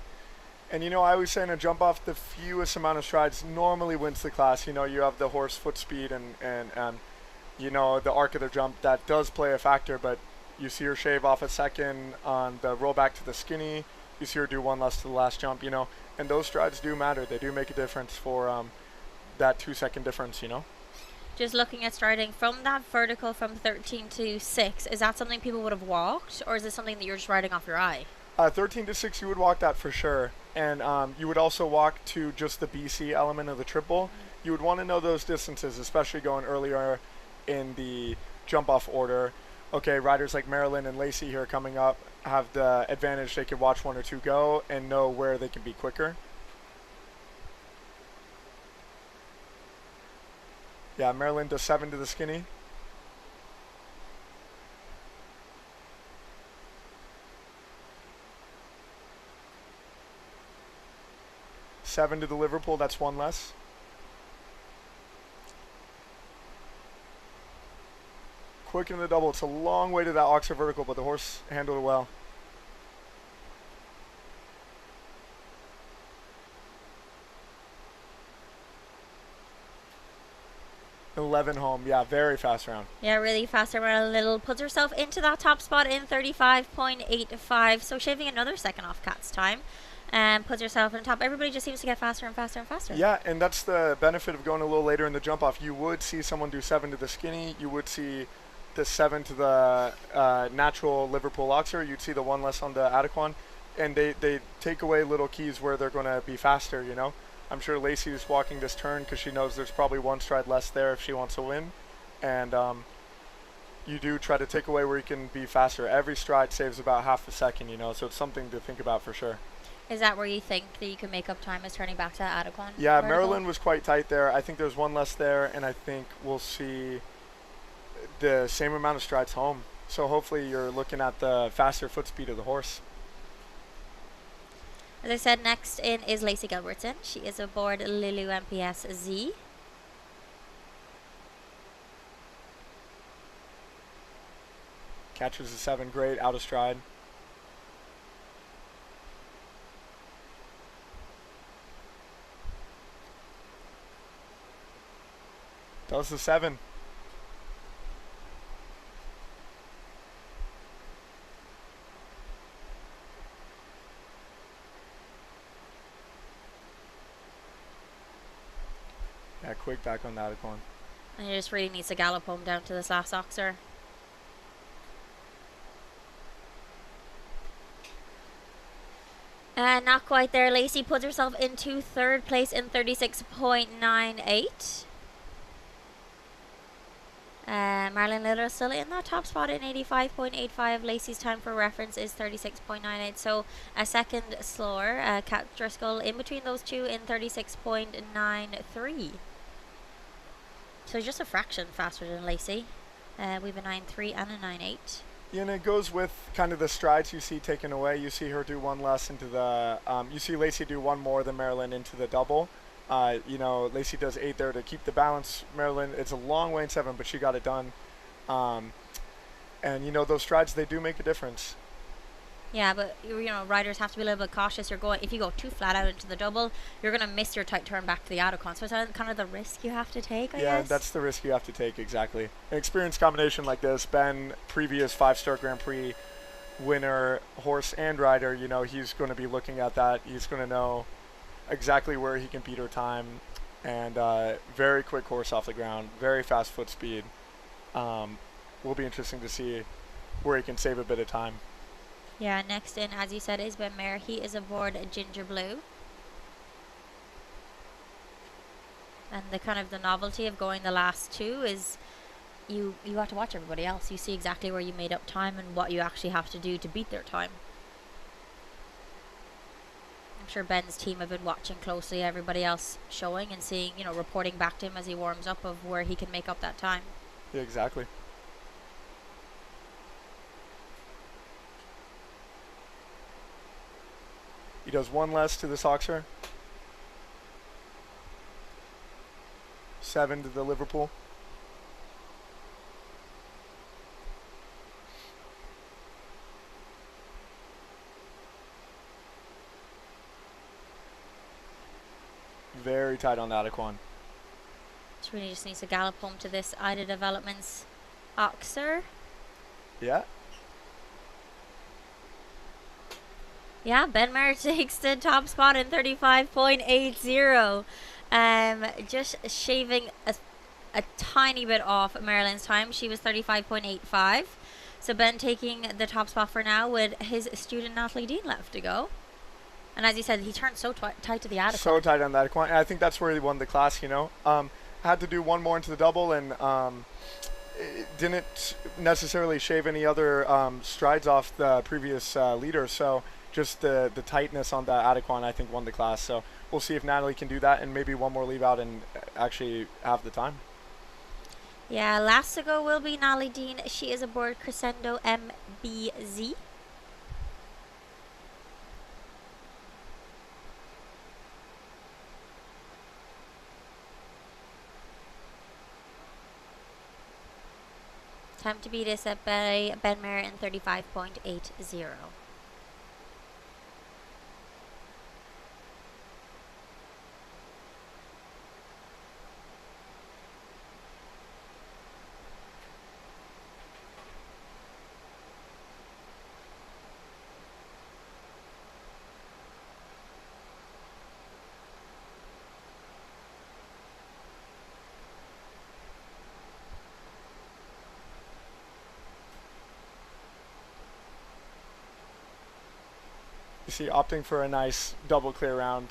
And I always say in a jump off, the fewest amount of strides normally wins the class. You have the horse foot speed and the arc of the jump. That does play a factor, but you see her shave off a second on the roll back to the skinny. You see her do one less to the last jump, and those strides do matter. They do make a difference for that 2-second difference, Just looking at striding from that vertical from 13 to 6, is that something people would have walked, or is it something that you're just riding off your eye? 13 to 6, you would walk that for sure. And you would also walk to just the BC element of the triple. You would want to know those distances, especially going earlier in the jump-off order. Okay, riders like Marilyn and Lacey here coming up have the advantage. They can watch one or two go and know where they can be quicker. Yeah, Marilyn does 7 to the skinny. Seven to the Liverpool, that's one less. Quick in the double, it's a long way to that Oxford vertical, but the horse handled it well. $11 home, yeah, very fast round. Yeah, really fast around a little. Puts herself into that top spot in 35.85, so shaving another second off Kat's time. And puts herself in top. Everybody just seems to get faster and faster and faster. Yeah, and that's the benefit of going a little later in the jump off. You would see someone do 7 to the skinny. You would see the 7 to the natural Liverpool Oxer. You'd see the one less on the Adequan. And they take away little keys where they're going to be faster, I'm sure Lacey's walking this turn because she knows there's probably one stride less there if she wants to win. And you do try to take away where you can be faster. Every stride saves about half a second, so it's something to think about for sure. Is that where you think that you can make up time, is turning back to Adequan? Yeah, Maryland was quite tight there. I think there's one less there, and I think we'll see the same amount of strides home. So hopefully you're looking at the faster foot speed of the horse. As I said, next in is Lacey Gilbertson. She is aboard Lulu MPS Z. Catches a 7, great, out of stride. Does the 7. Yeah, quick back on that one. And he just really needs to gallop home down to this last Oxer. Not quite there. Lacey puts herself into third place in 36.98. Marlon Little still in that top spot in 85.85. Lacey's time for reference is 36.98, so a second slower. Kat Driscoll in between those two in 36.93. So just a fraction faster than Lacey. We have a 9.3 and a 9.8. Yeah, and it goes with kind of the strides you see taken away. You see her do one less into the, you see Lacey do one more than Marilyn into the double. Lacey does 8 there to keep the balance. Marilyn, it's a long way in 7, but she got it done. And those strides, they do make a difference. Yeah, but riders have to be a little bit cautious. If you go too flat out into the double, you're gonna miss your tight turn back to the Adequan. So it's kind of the risk you have to take, I guess. Yeah, that's the risk you have to take, exactly. An experienced combination like this, Ben, previous 5-star Grand Prix winner, horse and rider, he's going to be looking at that. He's going to know exactly where he can beat her time, and very quick horse off the ground, very fast foot speed. Will be interesting to see where he can save a bit of time. Yeah, next in, as you said, is Ben Mayer. He is aboard Ginger Blue. And the novelty of going the last two is you have to watch everybody else. You see exactly where you made up time and what you actually have to do to beat their time. I'm sure Ben's team have been watching closely everybody else showing and seeing, reporting back to him as he warms up of where he can make up that time. Yeah, exactly. He does one less to this Oxer. 7 to the Liverpool. Very tight on that Aquan. She really just needs to gallop home to this Ida Developments Oxer. Yeah. Yeah, Ben Maher takes the top spot in 35.80. Just shaving a tiny bit off Marilyn's time. She was 35.85. So Ben taking the top spot for now with his student Natalie Dean left to go. And as you said, he turned so tight to the Adequan. So tight on that Aquan. And I think that's where he won the class, you know. Had to do one more into the double and it didn't necessarily shave any other strides off the previous leader. So just the tightness on that Adequan, I think, won the class. So we'll see if Natalie can do that and maybe one more leave out and actually have the time. Yeah, last to go will be Natalie Dean. She is aboard Crescendo MBZ. Time to beat this up by Ben Maher in 35.80. You see, opting for a nice double clear round.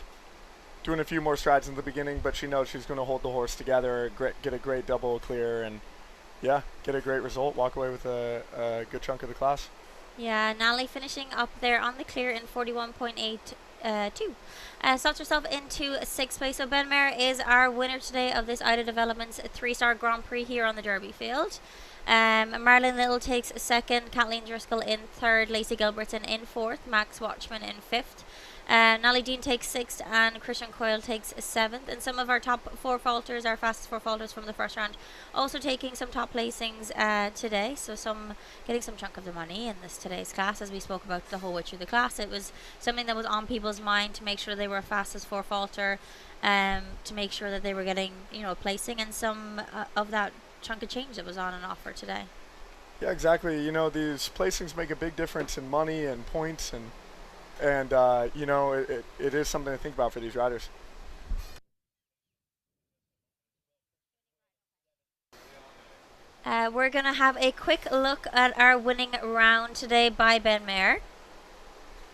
Doing a few more strides in the beginning, but she knows she's going to hold the horse together, get a great double clear, and yeah, get a great result, walk away with a good chunk of the class. Yeah, Natalie finishing up there on the clear in 41.82. Slots herself into 6th place. So Ben Maher is our winner today of this Ida Developments 3-star Grand Prix here on the Derby field. Marlon Little takes 2nd, Kathleen Driscoll in 3rd, Lacey Gilbertson in 4th, Max Watchman in 5th. Natalie Dean takes 6th and Christian Coyle takes 7th. And some of our top 4 falters, our fastest 4 falters from the first round, also taking some top placings today. So getting some chunk of the money in this today's class. As we spoke about the whole way through the class, it was something that was on people's mind to make sure they were fastest 4 falter, to make sure that they were getting, a placing, and some of that chunk of change that was on and offer today. Yeah, exactly. These placings make a big difference in money and points, and it is something to think about for these riders. We're going to have a quick look at our winning round today by Ben Maher.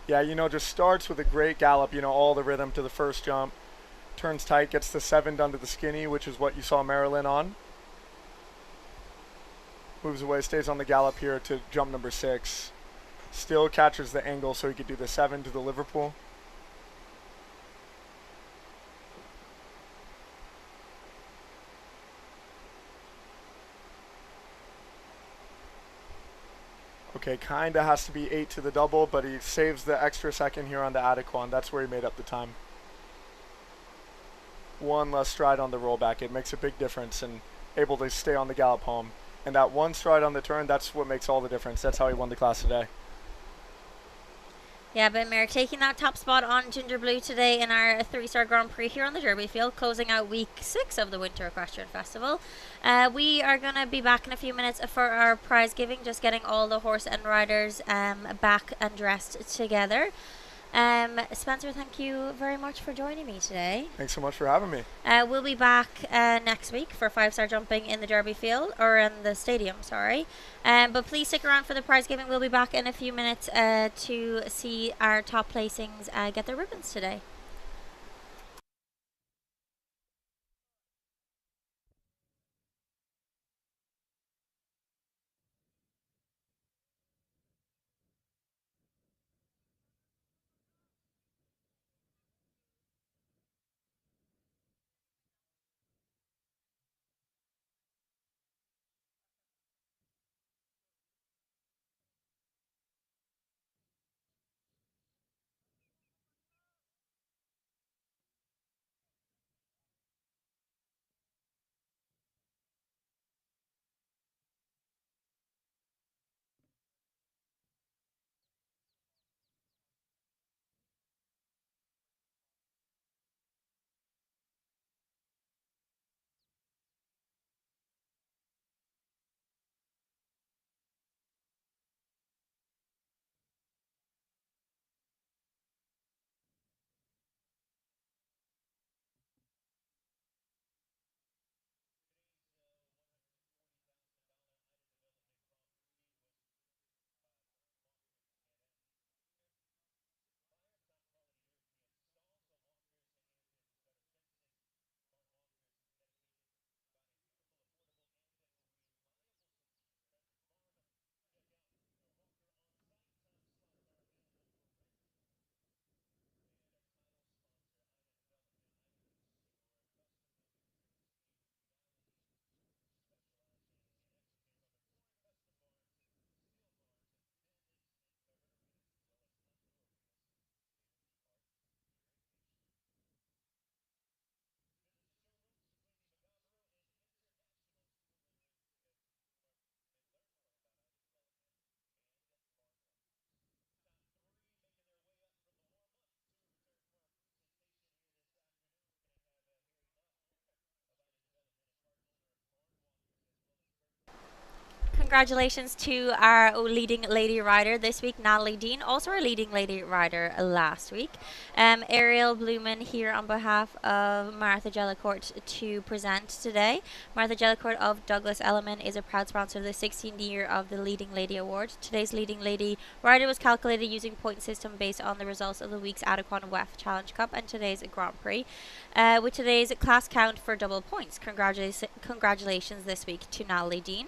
Yeah, just starts with a great gallop, all the rhythm to the first jump. Turns tight, gets the 7 done to the skinny, which is what you saw Marilyn on. Moves away, stays on the gallop here to jump number 6. Still catches the angle so he could do the 7 to the Liverpool. Okay, kinda has to be 8 to the double, but he saves the extra second here on the Adequan. That's where he made up the time. One less stride on the rollback. It makes a big difference, and able to stay on the gallop home. And that one stride on the turn, that's what makes all the difference. That's how he won the class today. Yeah, Ben Maher taking that top spot on Ginger Blue today in our 3-star Grand Prix here on the Derby field, closing out week 6 of the Winter Equestrian Festival. We are going to be back in a few minutes for our prize giving, just getting all the horse and riders back and dressed together. Spencer, thank you very much for joining me today. Thanks so much for having me. We'll be back next week for 5-star jumping in the Derby field, or in the stadium, sorry. But please stick around for the prize giving. We'll be back in a few minutes to see our top placings get their ribbons today. congratulations to our leading lady rider this week, Natalie Dean, also our leading lady rider last week. Ariel Blumen here on behalf of Martha Jellicourt to present today. Martha Jellicourt of Douglas Elliman is a proud sponsor of the 16th year of the Leading Lady Award. Today's leading lady rider was calculated using point system based on the results of the week's Adequan WEF Challenge Cup and today's Grand Prix, with today's class count for double points. Congratulations this week to Natalie Dean.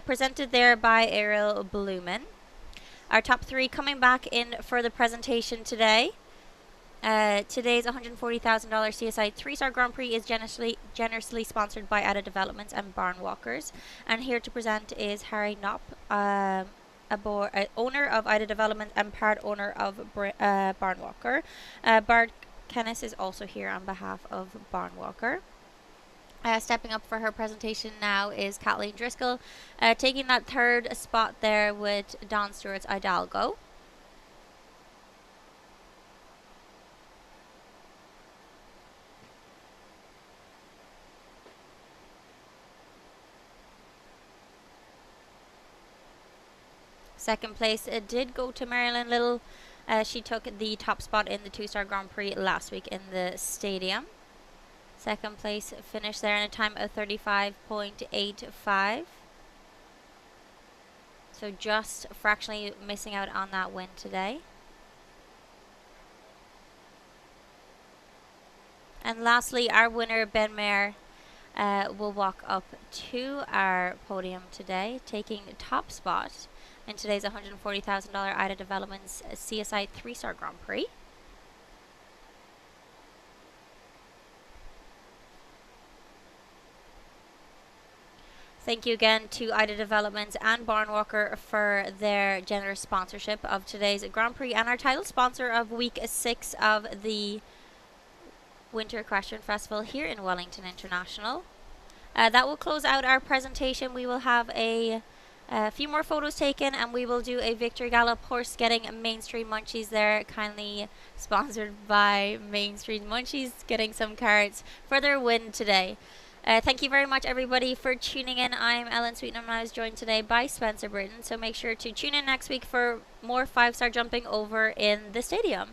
Presented there by Ariel Blumen. Our top three coming back in for the presentation today. Today's $140,000 CSI 3-star Grand Prix is generously sponsored by Ada Developments and Barn Walkers. And here to present is Harry Knopp, owner of Ida Development and part owner of Barn Walker. Bart Kennis is also here on behalf of Barn Walker. Stepping up for her presentation now is Kathleen Driscoll, taking that third spot there with Don Stewart's Hidalgo. Second place did go to Marilyn Little. She took the top spot in the 2-star Grand Prix last week in the stadium. Second place finished there in a time of 35.85. So just fractionally missing out on that win today. And lastly, our winner, Ben Mayer, will walk up to our podium today, taking the top spot in today's $140,000 Ida Developments CSI 3-star Grand Prix. Thank you again to Ida Developments and Barn Walker for their generous sponsorship of today's Grand Prix and our title sponsor of week 6 of the Winter Equestrian Festival here in Wellington International. That will close out our presentation. We will have a few more photos taken and we will do a victory gallop horse getting Mainstream Munchies there, kindly sponsored by Mainstream Munchies, getting some cards for their win today. Thank you very much everybody for tuning in. I'm Ellen Sweetenham and I was joined today by Spencer Britton, so make sure to tune in next week for more 5-star jumping over in the stadium.